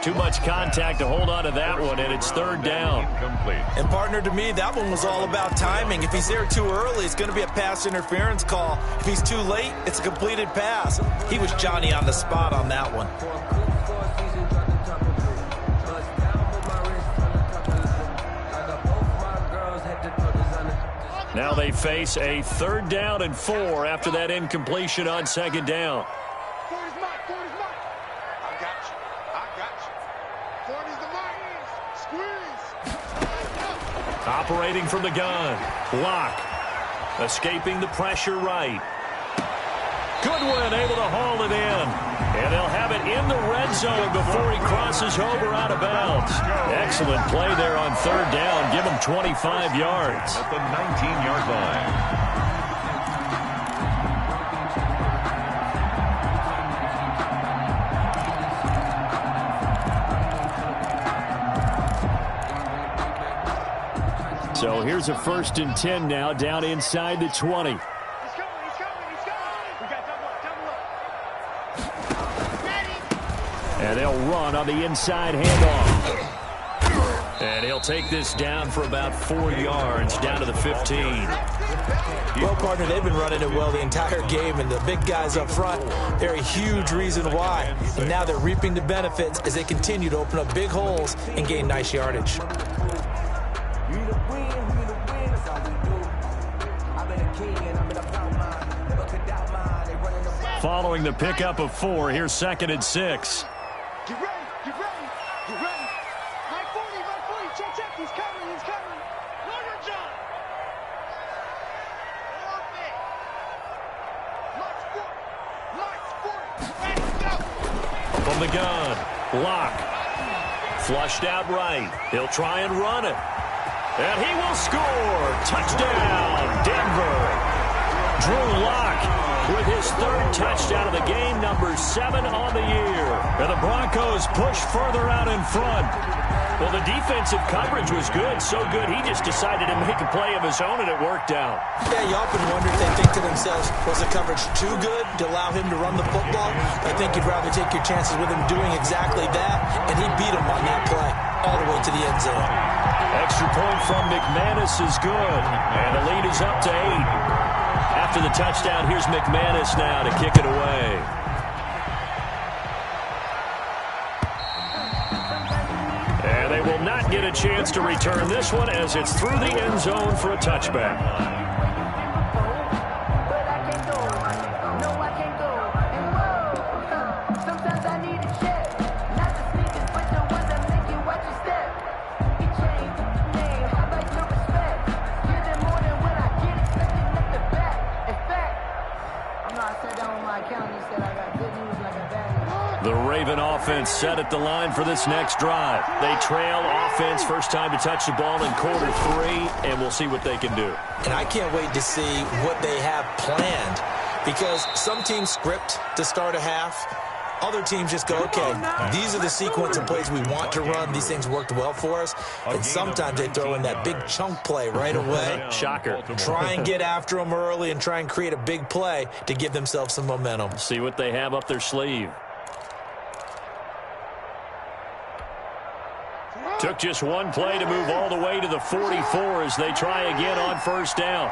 Too much contact to hold on to that one, and it's 3rd down. And, partner, to me, that one was all about timing. If he's there too early, it's going to be a pass interference call. If he's too late, it's a completed pass. He was Johnny on the spot on that one. Now they face a 3rd down and 4 after that incompletion on 2nd down. Operating from the gun. Locke. Escaping the pressure right. Goodwin able to haul it in. And they'll have it in the red zone before he crosses over out of bounds. Excellent play there on 3rd down. Give him 25 yards. At the 19-yard line. So here's a 1st and 10 now down inside the 20. He's coming. We got double up. And they'll run on the inside handoff. And he'll take this down for about 4 yards, down to the 15. Well, partner, they've been running it well the entire game, and the big guys up front, they're a huge reason why. And now they're reaping the benefits as they continue to open up big holes and gain nice yardage. Following the pickup of 4, here's 2nd and 6. Get ready, get ready, get ready. Mike 40, check, he's coming. Know your job. March 40, ready, go. From the gun, Locke. Flushed out right. He'll try and run it. And he will score. Touchdown, Denver. Drew Locke with his 3rd touchdown of the game, number 7 on the year. And the Broncos push further out in front. Well, the defensive coverage was good, so good he just decided to make a play of his own, and it worked out. Yeah, you often wonder if they think to themselves, was the coverage too good to allow him to run the football? I think you'd rather take your chances with him doing exactly that, and he beat him on that play all the way to the end zone. Extra point from McManus is good, and the lead is up to 8. After the touchdown, here's McManus now to kick it away. And they will not get a chance to return this one as it's through the end zone for a touchback. The Raven offense set at the line for this next drive. They trail offense, first time to touch the ball in quarter 3, and we'll see what they can do. And I can't wait to see what they have planned, because some teams script to start a half. Other teams just go, okay, these are the sequence of plays we want to run. These things worked well for us. And sometimes they throw in that big chunk play right away. Shocker. Try and get after them early and try and create a big play to give themselves some momentum. See what they have up their sleeve. Took just one play to move all the way to the 44 as they try again on first down.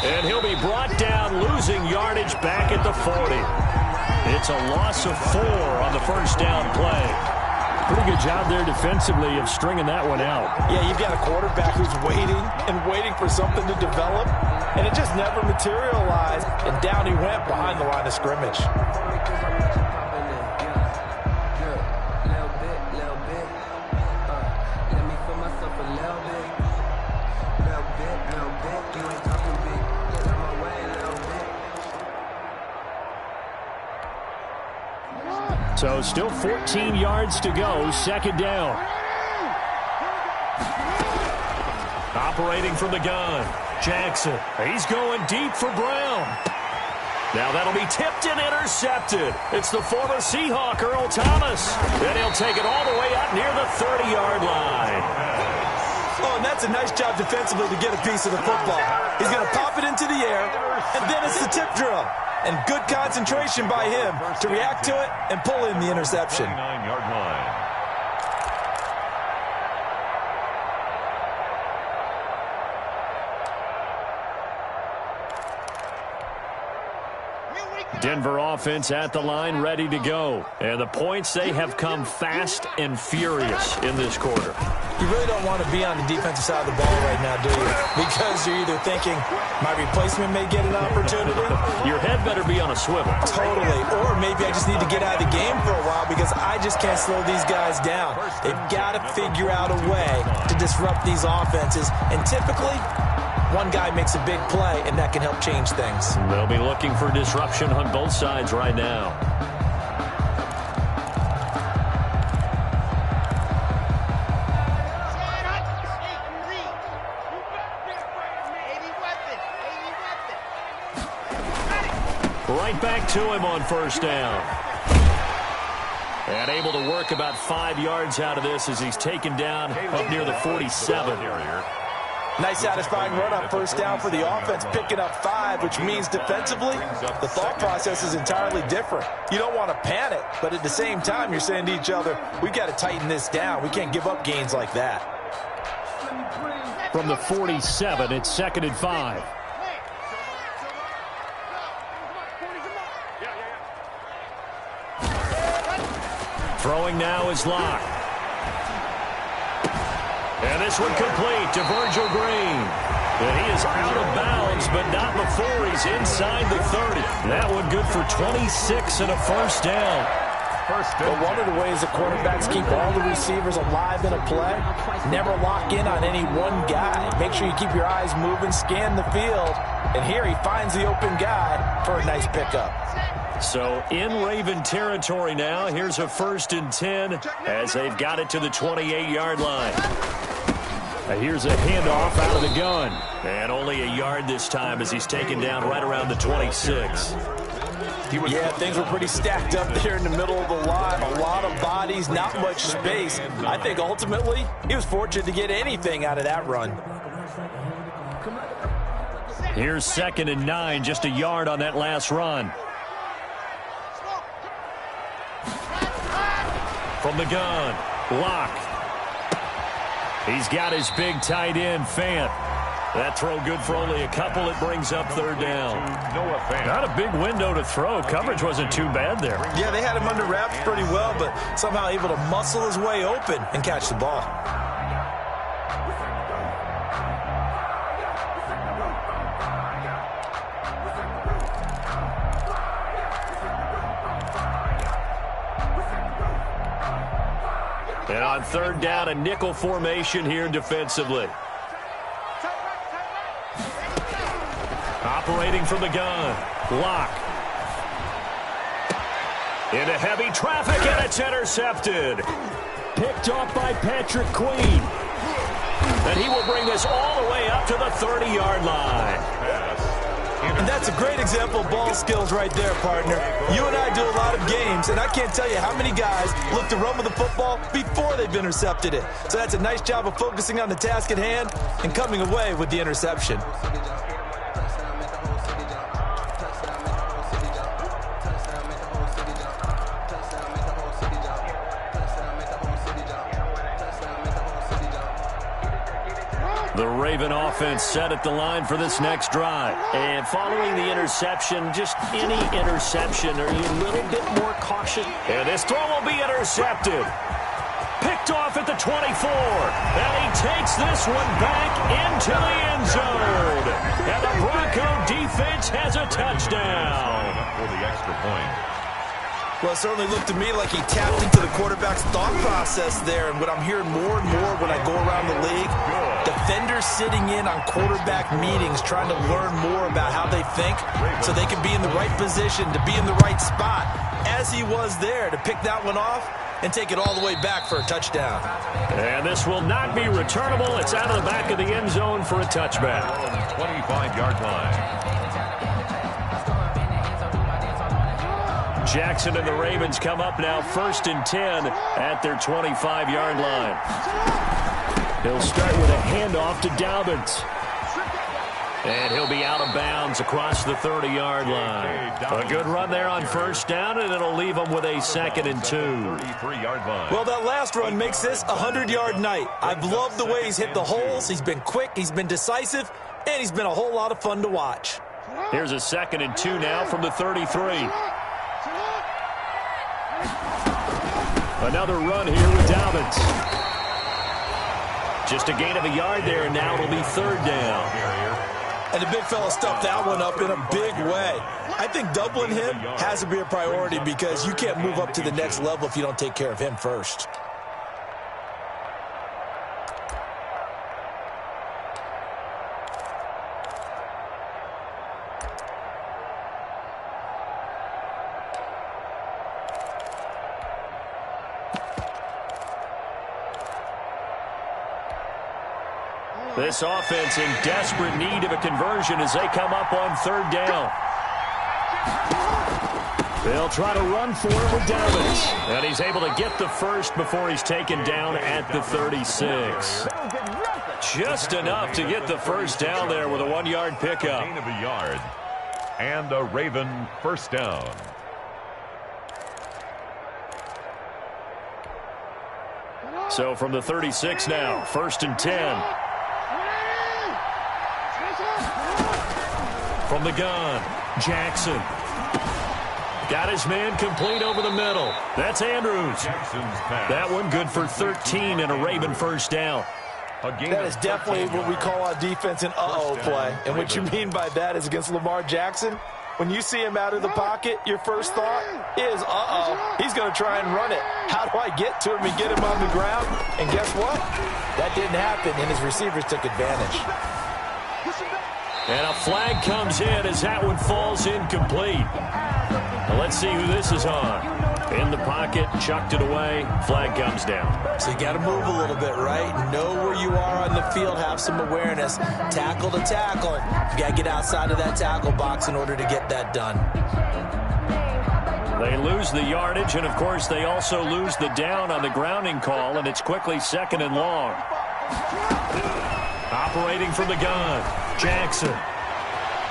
And he'll be brought down, losing yardage back at the 40. It's a loss of 4 on the first down play. Pretty good job there defensively of stringing that one out. Yeah, you've got a quarterback who's waiting for something to develop, and it just never materialized, and down he went behind the line of scrimmage. So still 14 yards to go, second down. Operating from the gun, Jackson. He's going deep for Brown. Now that'll be tipped and intercepted. It's the former Seahawk, Earl Thomas. And he'll take it all the way up near the 30-yard line. Oh, and that's a nice job defensively to get a piece of the football. He's going to pop it into the air, and then it's the tip drill. And good concentration by him to react to it and pull in the interception. 39-yard line. Denver offense at the line, ready to go. And the points, they have come fast and furious in this quarter. You really don't want to be on the defensive side of the ball right now, do you? Because you're either thinking, my replacement may get an opportunity. Your head better be on a swivel. Totally. Or maybe I just need to get out of the game for a while because I just can't slow these guys down. They've got to figure out a way to disrupt these offenses. And typically, one guy makes a big play, and that can help change things. They'll be looking for disruption on both sides right now. Right back to him on first down. And able to work about 5 yards out of this as he's taken down up near the 47. Nice satisfying run on first down for the offense, picking up 5, which means defensively, the thought process is entirely different. You don't want to panic, but at the same time, you're saying to each other, we've got to tighten this down. We can't give up gains like that. From the 47, it's 2nd and 5. Throwing now is Locke. And this one complete to Virgil Green. And he is out of bounds, but not before he's inside the 30. That one good for 26 and a first down. But one of the ways the quarterbacks keep all the receivers alive in a play, never lock in on any one guy. Make sure you keep your eyes moving, scan the field. And here he finds the open guy for a nice pickup. So in Raven territory now, here's a 1st and 10 as they've got it to the 28-yard line. Here's a handoff out of the gun. And only a yard this time as he's taken down right around the 26. Yeah, things were pretty stacked up there in the middle of the line. A lot of bodies, not much space. I think ultimately he was fortunate to get anything out of that run. Here's 2nd and 9, just a yard on that last run. From the gun, Locke. He's got his big tight end, Fant. That throw good for only a couple. It brings up 3rd down. Not a big window to throw. Coverage wasn't too bad there. Yeah, they had him under wraps pretty well, but somehow able to muscle his way open and catch the ball. And on 3rd down, a nickel formation here defensively. Operating from the gun, Locke. Into heavy traffic, and it's intercepted. Picked off by Patrick Queen. And he will bring this all the way up to the 30-yard line. And that's a great example of ball skills right there, partner. You and I do a lot of games, and I can't tell you how many guys look to run with the football before they've intercepted it. So that's a nice job of focusing on the task at hand and coming away with the interception. The Raven offense set at the line for this next drive. And following the interception, just any interception, are you a little bit more cautious? And this throw will be intercepted. Picked off at the 24. And he takes this one back into the end zone. And the Bronco defense has a touchdown. For the extra point. Well, it certainly looked to me like he tapped into the quarterback's thought process there. And what I'm hearing more and more when I go around the league, defenders sitting in on quarterback meetings trying to learn more about how they think so they can be in the right position, to be in the right spot, as he was there to pick that one off and take it all the way back for a touchdown. And this will not be returnable. It's out of the back of the end zone for a touchback. 25-yard line. Jackson and the Ravens come up now 1st and 10 at their 25-yard line. He'll start with a handoff to Dobbins. And he'll be out of bounds across the 30-yard line. A good run there on 1st down, and it'll leave him with a 2nd and 2. 33-yard line. Well, that last run makes this a 100-yard night. I've loved the way he's hit the holes. He's been quick, he's been decisive, and he's been a whole lot of fun to watch. Here's a 2nd and 2 now from the 33. Another run here with Dobbins. Just a gain of a yard there, and now it'll be 3rd down. And the big fella stuffed that one up in a big way. I think doubling him has to be a priority because you can't move up to the next level if you don't take care of him first. This offense in desperate need of a conversion as they come up on 3rd down. They'll try to run for it with Dobbins. And he's able to get the first before he's taken down at the 36. Just enough to get the first down there with a 1-yard pickup. Gain of a yard. And a Raven first down. So from the 36 now, 1st and 10. From the gun, Jackson. Got his man complete over the middle. That's Andrews. That one good for 13 and a Raven first down. That is definitely what we call on defense an uh-oh play. And what you mean by that is against Lamar Jackson, when you see him out of the pocket, your first thought is, uh-oh, he's going to try and run it. How do I get to him and get him on the ground? And guess what? That didn't happen, and his receivers took advantage. And a flag comes in as that one falls incomplete. Now let's see who this is on. In the pocket, chucked it away, flag comes down. So you got to move a little bit, right? Know where you are on the field, have some awareness. Tackle to tackle. You got to get outside of that tackle box in order to get that done. They lose the yardage, and of course they also lose the down on the grounding call, and it's quickly 2nd and long. Operating from the gun, Jackson.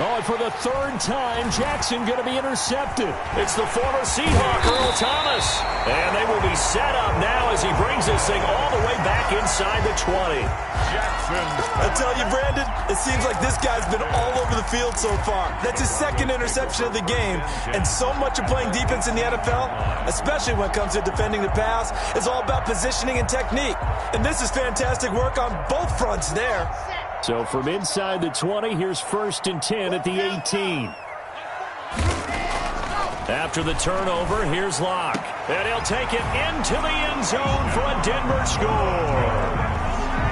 Oh, and for the 3rd time, Jackson going to be intercepted. It's the former Seahawk, Earl Thomas. And they will be set up now as he brings this thing all the way back inside the 20. Jackson. I tell you, Brandon, it seems like this guy's been all over the field so far. That's his 2nd interception of the game. And so much of playing defense in the NFL, especially when it comes to defending the pass, is all about positioning and technique. And this is fantastic work on both fronts there. So from inside the 20, here's 1st and 10 at the 18. After the turnover, here's Locke. And he'll take it into the end zone for a Denver score.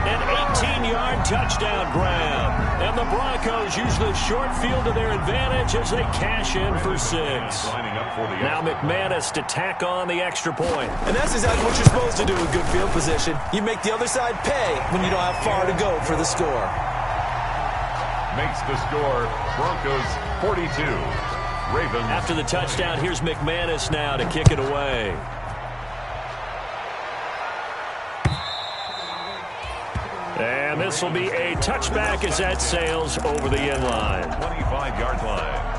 An 18-yard touchdown grab. And the Broncos use the short field to their advantage as they cash in for 6. Now McManus to tack on the extra point. And that's exactly what you're supposed to do with good field position. You make the other side pay when you don't have far to go for the score. Makes the score Broncos 42. Ravens. After the touchdown, here's McManus now to kick it away. And this will be a touchback as that sails over the end line. 25-yard line.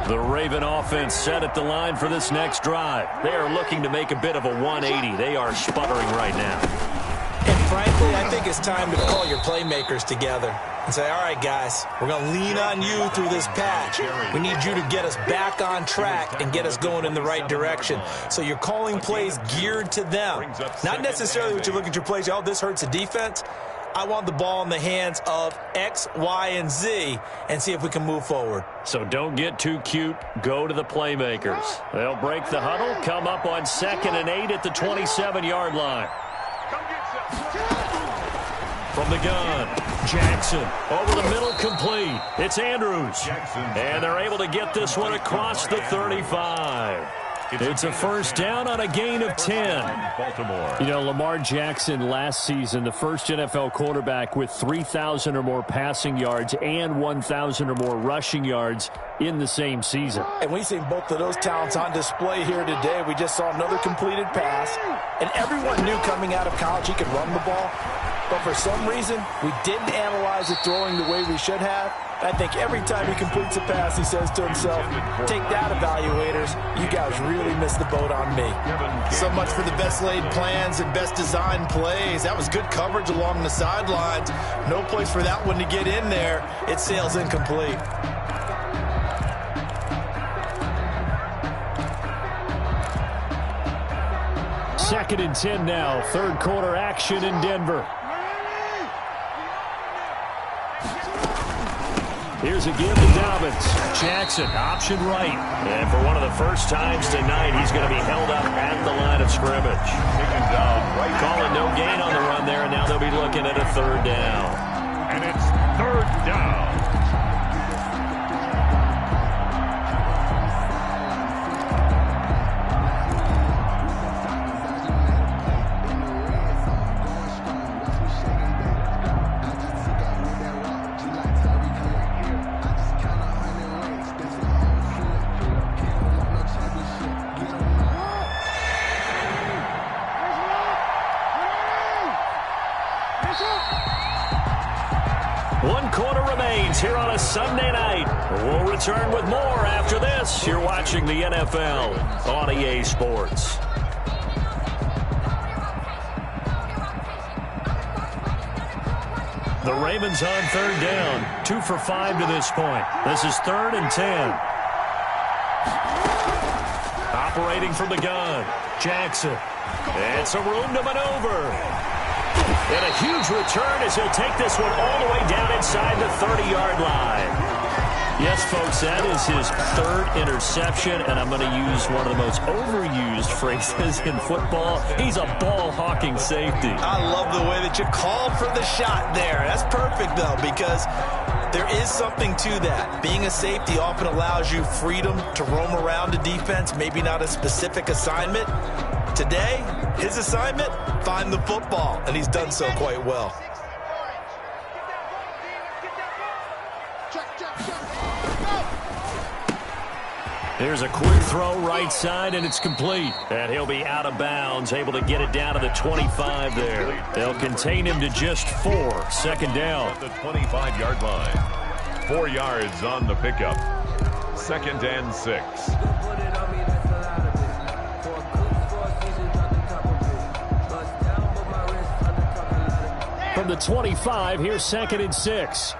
The Raven offense set at the line for this next drive. They are looking to make a bit of a 180. They are sputtering right now. And frankly, I think it's time to call your playmakers together and say, all right, guys, we're going to lean on you through this patch. We need you to get us back on track and get us going in the right direction. So you're calling plays geared to them. Not necessarily what you look at your plays, oh, this hurts the defense. I want the ball in the hands of X, Y, and Z and see if we can move forward. So don't get too cute. Go to the playmakers. They'll break the huddle, come up on 2nd and 8 at the 27-yard line. From the gun, Jackson over the middle, complete. It's Andrews. And they're able to get this one across the 35. It's a first down on a gain of 10. Baltimore. You know, Lamar Jackson last season, the first NFL quarterback with 3,000 or more passing yards and 1,000 or more rushing yards in the same season. And we've seen both of those talents on display here today. We just saw another completed pass. And everyone knew coming out of college he could run the ball. But for some reason, we didn't analyze it throwing the way we should have. I think every time he completes a pass, he says to himself, take that, evaluators. You guys really missed the boat on me. So much for the best laid plans and best designed plays. That was good coverage along the sidelines. No place for that one to get in there. It sails incomplete. Second and 10 now. Third quarter action in Denver. Here's a give to Dobbins. Jackson, option right. And for one of the first times tonight, he's going to be held up at the line of scrimmage. Taken down right. Calling no gain on the run there, and now they'll be looking at a 3rd down. And it's 3rd down. One quarter remains here on a Sunday night. We'll return with more after this. You're watching the NFL on EA Sports. The Ravens on third down. 2 for 5 to this point. This is 3rd and 10. Operating from the gun, Jackson. And some room to maneuver. And a huge return as he'll take this one all the way down inside the 30-yard line. Yes, folks, that is his 3rd interception, and I'm going to use one of the most overused phrases in football. He's a ball-hawking safety. I love the way that you called for the shot there. That's perfect, though, because there is something to that. Being a safety often allows you freedom to roam around a defense, maybe not a specific assignment. Today, his assignment, find the football, and he's done so quite well. Here's a quick throw right side, and it's complete. And he'll be out of bounds, able to get it down to the 25 there. They'll contain him to just 4. 2nd down. At the 25-yard line. 4 yards on the pickup. 2nd and 6. From the 25, here's 2nd and 6.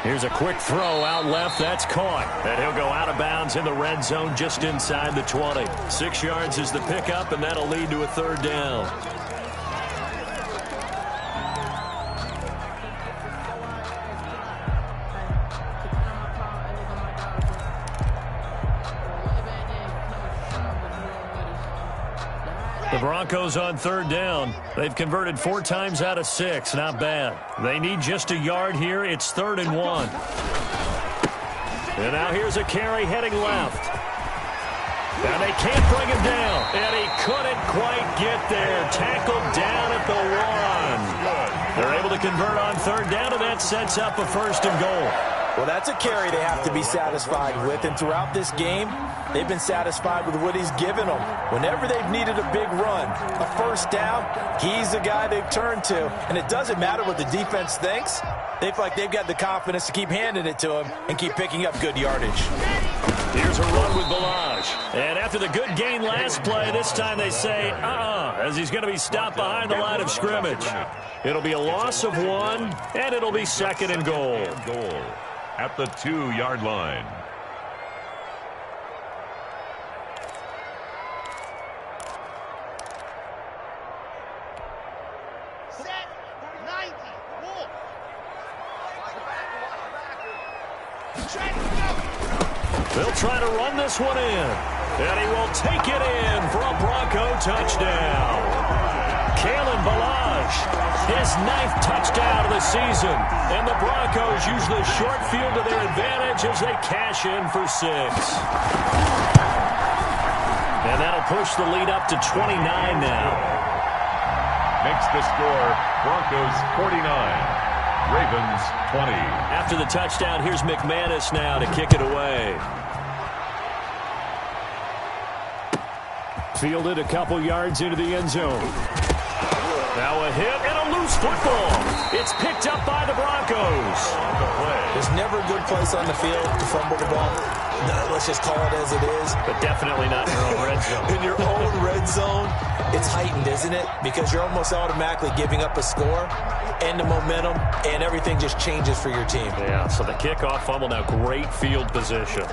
Here's a quick throw out left. That's caught. And he'll go out of bounds in the red zone just inside the 20. 6 yards is the pickup, and that'll lead to a 3rd down. The Broncos on 3rd down. They've converted 4 times out of 6. Not bad. They need just a yard here. It's 3rd and 1. And now here's a carry heading left. And they can't bring him down. And he couldn't quite get there. Tackled down at the 1. They're able to convert on 3rd down, and that sets up a 1st and goal. Well, that's a carry they have to be satisfied with, and throughout this game, they've been satisfied with what he's given them. Whenever they've needed a big run, a 1st down, he's the guy they've turned to, and it doesn't matter what the defense thinks. They feel like they've got the confidence to keep handing it to him and keep picking up good yardage. Here's a run with Balaj. And after the good gain last play, this time they say, as he's going to be stopped behind the line of scrimmage. It'll be a loss of 1, and it'll be 2nd and goal. At the 2-yard line. Set, 90, walk. They'll try to run this one in. And he will take it in for a Bronco touchdown. Kalen Balaj, his 9th touchdown of the season. And the Broncos use the short field to their advantage as they cash in for 6. And that'll push the lead up to 29 now. Makes the score Broncos 49, Ravens 20. After the touchdown, here's McManus now to kick it away. Fielded a couple yards into the end zone. Now a hit and a loose football. It's picked up by the Broncos. There's never a good place on the field to fumble the ball. No, let's just call it as it is. But definitely not in your own red zone. In your own red zone, it's heightened, isn't it? Because you're almost automatically giving up a score and the momentum, and everything just changes for your team. Yeah, so the kickoff fumble, now great field position.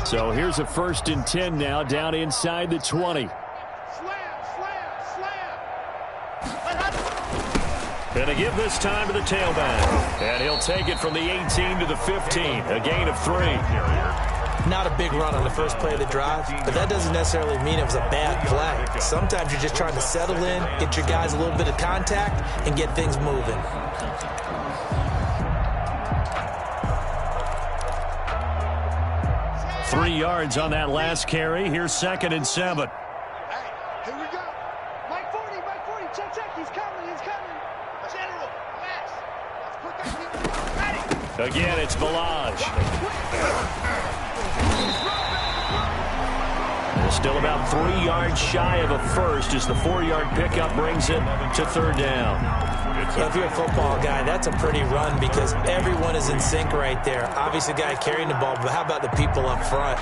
So here's a 1st and 10 now, down inside the 20. And to give this time to the tailback. And he'll take it from the 18 to the 15. A gain of 3. Not a big run on the first play of the drive, but that doesn't necessarily mean it was a bad play. Sometimes you're just trying to settle in, get your guys a little bit of contact, and get things moving. Three yards on that last carry. Here's 2nd and 7. Here we go. Mike 40, check. He's coming. General, relax. Let's put that team ready. Again, it's Balaj. Still about 3 yards shy of a first as the 4-yard pickup brings it to third down. If you're a football guy, that's a pretty run because everyone is in sync right there. Obviously, the guy carrying the ball, but how about the people up front?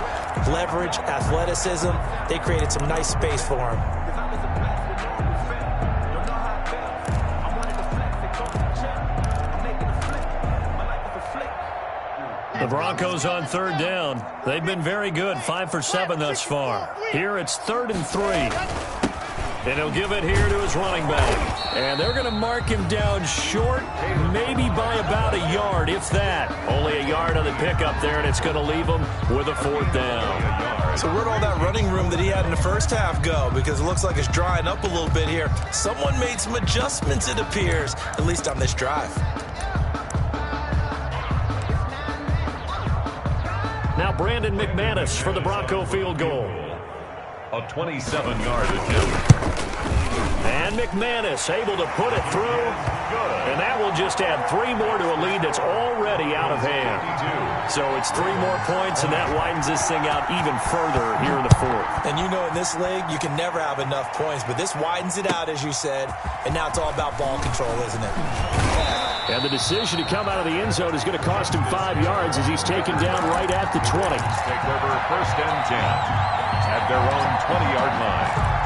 Leverage, athleticism, they created some nice space for him. The Broncos on third down. They've been very good, 5 for 7 thus far. Here it's 3rd and 3. And he'll give it here to his running back. And they're going to mark him down short, maybe by about a yard, if that. Only a yard on the pickup there, and it's going to leave him with a 4th down. So where'd all that running room that he had in the first half go? Because it looks like it's drying up a little bit here. Someone made some adjustments, it appears, at least on this drive. Now Brandon McManus for the Bronco field goal. A 27-yard attempt. And McManus able to put it through. And that will just add 3 more to a lead that's already out of hand. So it's 3 more points, and that widens this thing out even further here in the 4th. And you know in this league, you can never have enough points, but this widens it out, as you said, and now it's all about ball control, isn't it? And the decision to come out of the end zone is going to cost him 5 yards as he's taken down right at the 20. Take over 1st and 10 at their own 20-yard line.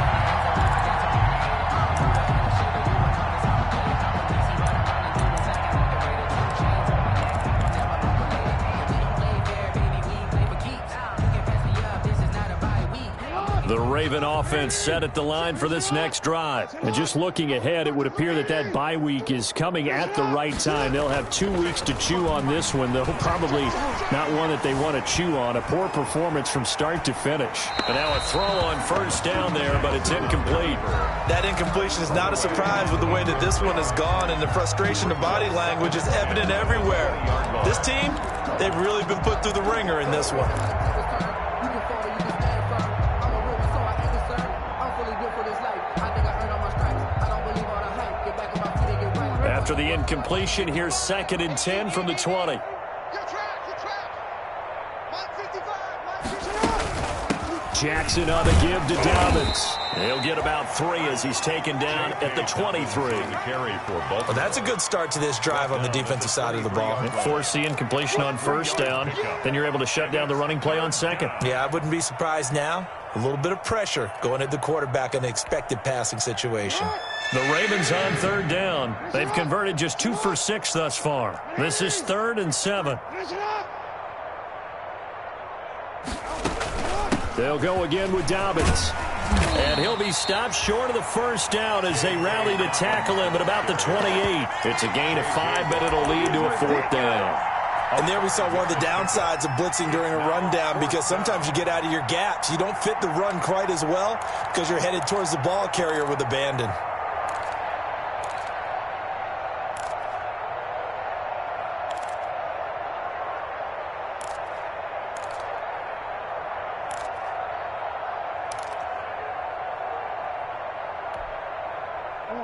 The Raven offense set at the line for this next drive. And just looking ahead, it would appear that that bye week is coming at the right time. They'll have 2 weeks to chew on this one, though probably not one that they want to chew on. A poor performance from start to finish. And now a throw on 1st down there, but it's incomplete. That incompletion is not a surprise with the way that this one has gone, and the frustration of body language is evident everywhere. This team, they've really been put through the ringer in this one. After the incompletion, here's 2nd and 10 from the 20. Jackson on the give to Dobbins. He'll get about 3 as he's taken down at the 23. Well, that's a good start to this drive on the defensive side of the ball. Force the incompletion on 1st down. Then you're able to shut down the running play on 2nd. Yeah, I wouldn't be surprised now. A little bit of pressure going at the quarterback in an expected passing situation. The Ravens on 3rd down. They've converted just 2 for 6 thus far. This is 3rd and 7. They'll go again with Dobbins. And he'll be stopped short of the 1st down as they rally to tackle him at about the 28. It's a gain of 5, but it'll lead to a 4th down. And there we saw one of the downsides of blitzing during a rundown, because sometimes you get out of your gaps. You don't fit the run quite as well because you're headed towards the ball carrier with abandon.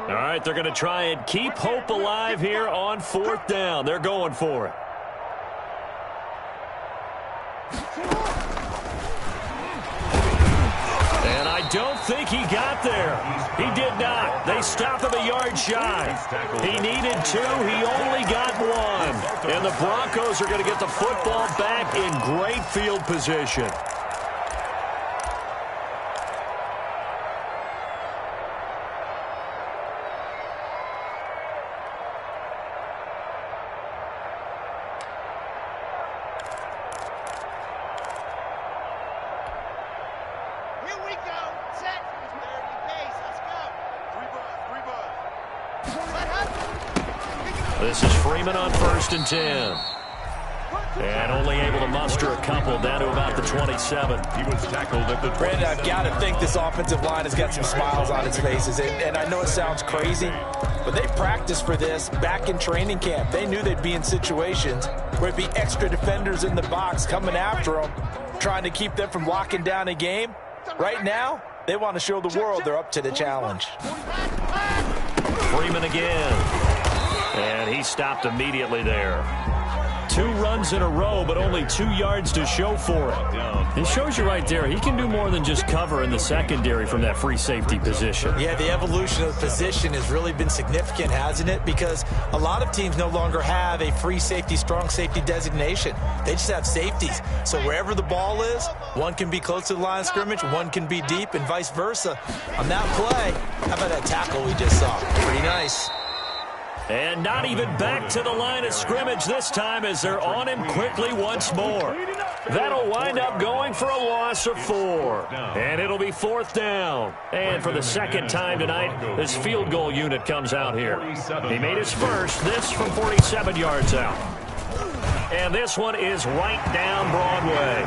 All right, they're going to try and keep hope alive here on 4th down. They're going for it. And I don't think he got there. He did not. They stopped him a yard shy. He needed 2. He only got 1. And the Broncos are going to get the football back in great field position. This is Freeman on 1st and 10. And only able to muster a couple down to about the 27. He was tackled at the 20. Brandon, I've got to think this offensive line has got some smiles on its faces. And I know it sounds crazy, but they practiced for this back in training camp. They knew they'd be in situations where it'd be extra defenders in the box coming after them, trying to keep them from locking down a game. Right now, they want to show the world they're up to the challenge. Freeman again. And he stopped immediately there. 2 runs in a row, but only 2 yards to show for it. It shows you right there, he can do more than just cover in the secondary from that free safety position. Yeah, the evolution of the position has really been significant, hasn't it? Because a lot of teams no longer have a free safety, strong safety designation. They just have safeties. So wherever the ball is, one can be close to the line of scrimmage, one can be deep, and vice versa. On that play, how about that tackle we just saw? Pretty nice. And not even back to the line of scrimmage this time as they're on him quickly once more. That'll wind up going for a loss of 4. And it'll be 4th down. And for the second time tonight, this field goal unit comes out here. He made his first, this from 47 yards out. And this one is right down Broadway.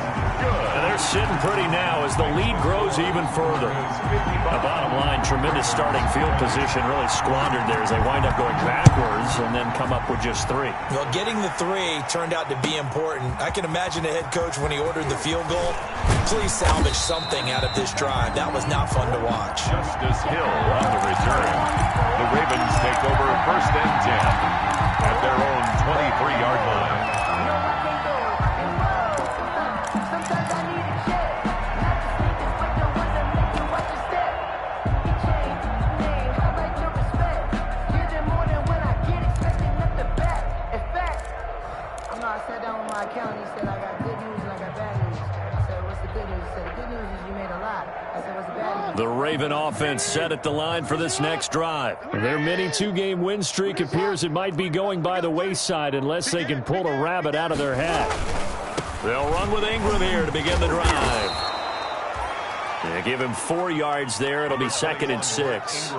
And they're sitting pretty now as the lead grows even further. The bottom line, tremendous starting field position really squandered there as they wind up going backwards and then come up with just 3. Well, getting the 3 turned out to be important. I can imagine the head coach when he ordered the field goal. Please salvage something out of this drive. That was not fun to watch. Justice Hill on the return. The Ravens take over 1st and 10 at their own 23-yard line. The Raven offense set at the line for this next drive. Their mini 2-game win streak appears it might be going by the wayside unless they can pull a rabbit out of their hat. They'll run with Ingram here to begin the drive. They give him 4 yards there. It'll be 2nd and 6.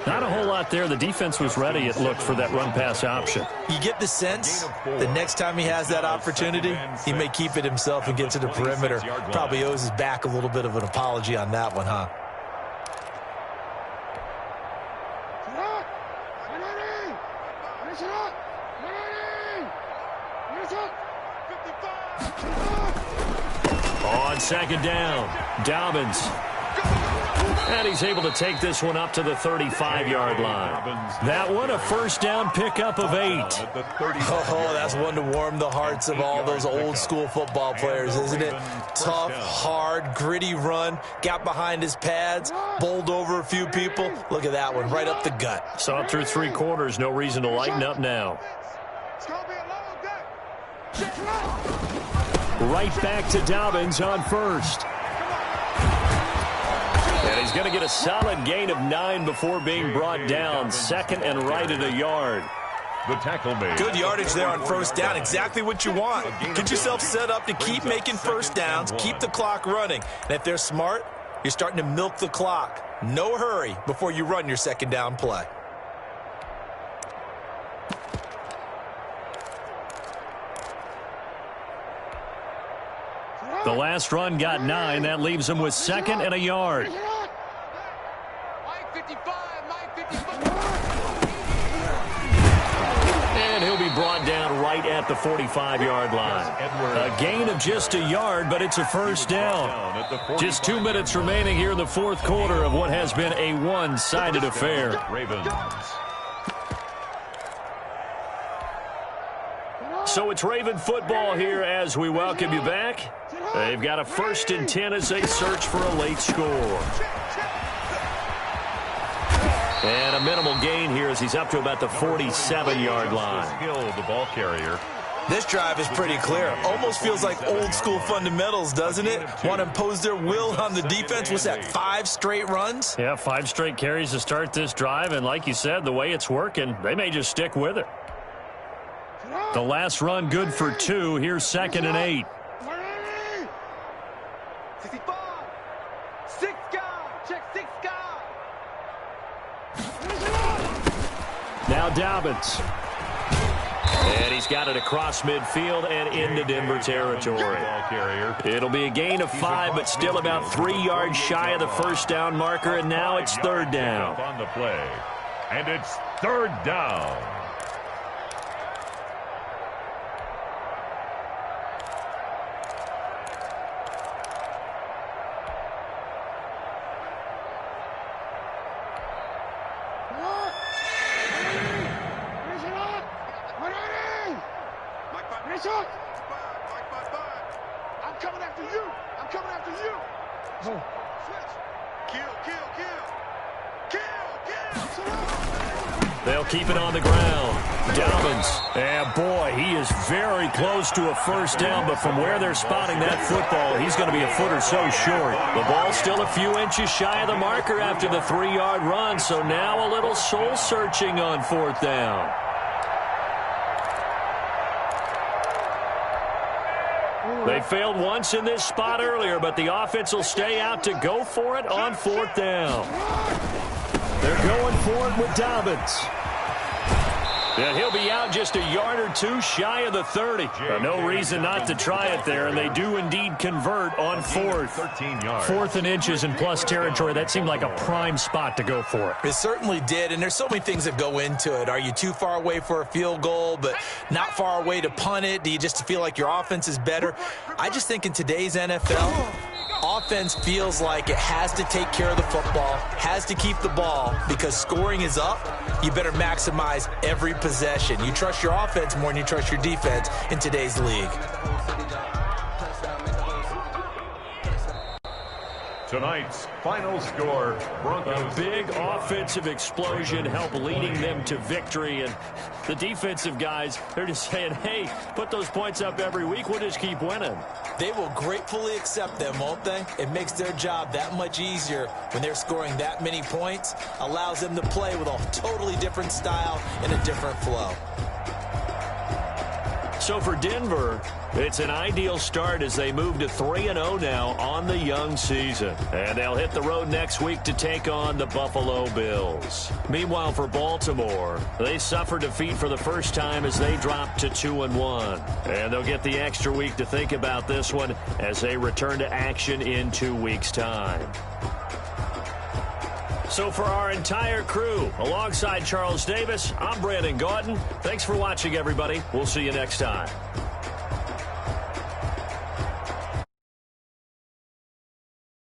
Not a whole lot there. The defense was ready, it looked, for that run-pass option. You get the sense the next time he has that opportunity, he may keep it himself and get to the perimeter. Probably owes his back a little bit of an apology on that one, huh? On 2nd down, Dobbins. And he's able to take this one up to the 35-yard line. That one a 1st down pickup of 8. Oh, that's one to warm the hearts of all those old-school football players, isn't it? Tough, hard, gritty run. Got behind his pads, bowled over a few people. Look at that one, right up the gut. Saw it through 3 quarters. No reason to lighten up now. Right back to Dobbins on 1st. And he's going to get a solid gain of 9 before being brought down. 2nd and right at a yard. The tackle made. Good yardage there on 1st down. Exactly what you want. Get yourself set up to keep making 1st downs, keep the clock running. And if they're smart, you're starting to milk the clock. No hurry before you run your 2nd down play. The last run got 9. That leaves him with 2nd and a yard. And he'll be brought down right at the 45-yard line. A gain of just a yard, but it's a 1st down. Just 2 minutes remaining here in the 4th quarter of what has been a one-sided affair. So it's Raven football here as we welcome you back. They've got a 1st and 10 as they search for a late score. And a minimal gain here as he's up to about the 47-yard line. Hill, the ball carrier. This drive is pretty clear. Almost feels like old-school fundamentals, doesn't it? Want to impose their will on the defense. What's that, 5 straight runs? Yeah, 5 straight carries to start this drive. And like you said, the way it's working, they may just stick with it. The last run good for 2. Here's 2nd and 8. 65. 6 guard. Check 6 guard. Now Dobbins. And he's got it across midfield and into Denver territory. It'll be a gain of 5, but still about 3 yards shy of the 1st down marker, and now it's 3rd down. On the play. And it's 3rd down. They'll keep it on the ground. Dobbins. And boy, he is very close to a first down, but from where they're spotting that football, he's going to be a foot or so short. The ball's still a few inches shy of the marker after the 3-yard run, so now a little soul-searching on 4th down. They failed once in this spot earlier, but the offense will stay out to go for it on 4th down. They're going for it with Dobbins. And he'll be out just a yard or two shy of the 30. No reason not to try it there, and they do indeed convert on 4th. 13 yards. 4th and inches in plus territory. That seemed like a prime spot to go for it. It certainly did, and there's so many things that go into it. Are you too far away for a field goal, but not far away to punt it? Do you just feel like your offense is better? I just think in today's NFL, offense feels like it has to take care of the football, has to keep the ball, because scoring is up. You better maximize every possession. You trust your offense more than you trust your defense in today's league. Tonight's final score, Broncos. A big offensive explosion helped leading them to victory, and the defensive guys, they're just saying, hey, put those points up every week, we'll just keep winning. They will gratefully accept them, won't they? It makes their job that much easier when they're scoring that many points, allows them to play with a totally different style and a different flow. So for Denver, it's an ideal start as they move to 3-0 now on the young season. And they'll hit the road next week to take on the Buffalo Bills. Meanwhile, for Baltimore, they suffer defeat for the first time as they drop to 2-1. And they'll get the extra week to think about this one as they return to action in 2 weeks' time. So for our entire crew, alongside Charles Davis, I'm Brandon Gaudin. Thanks for watching, everybody. We'll see you next time.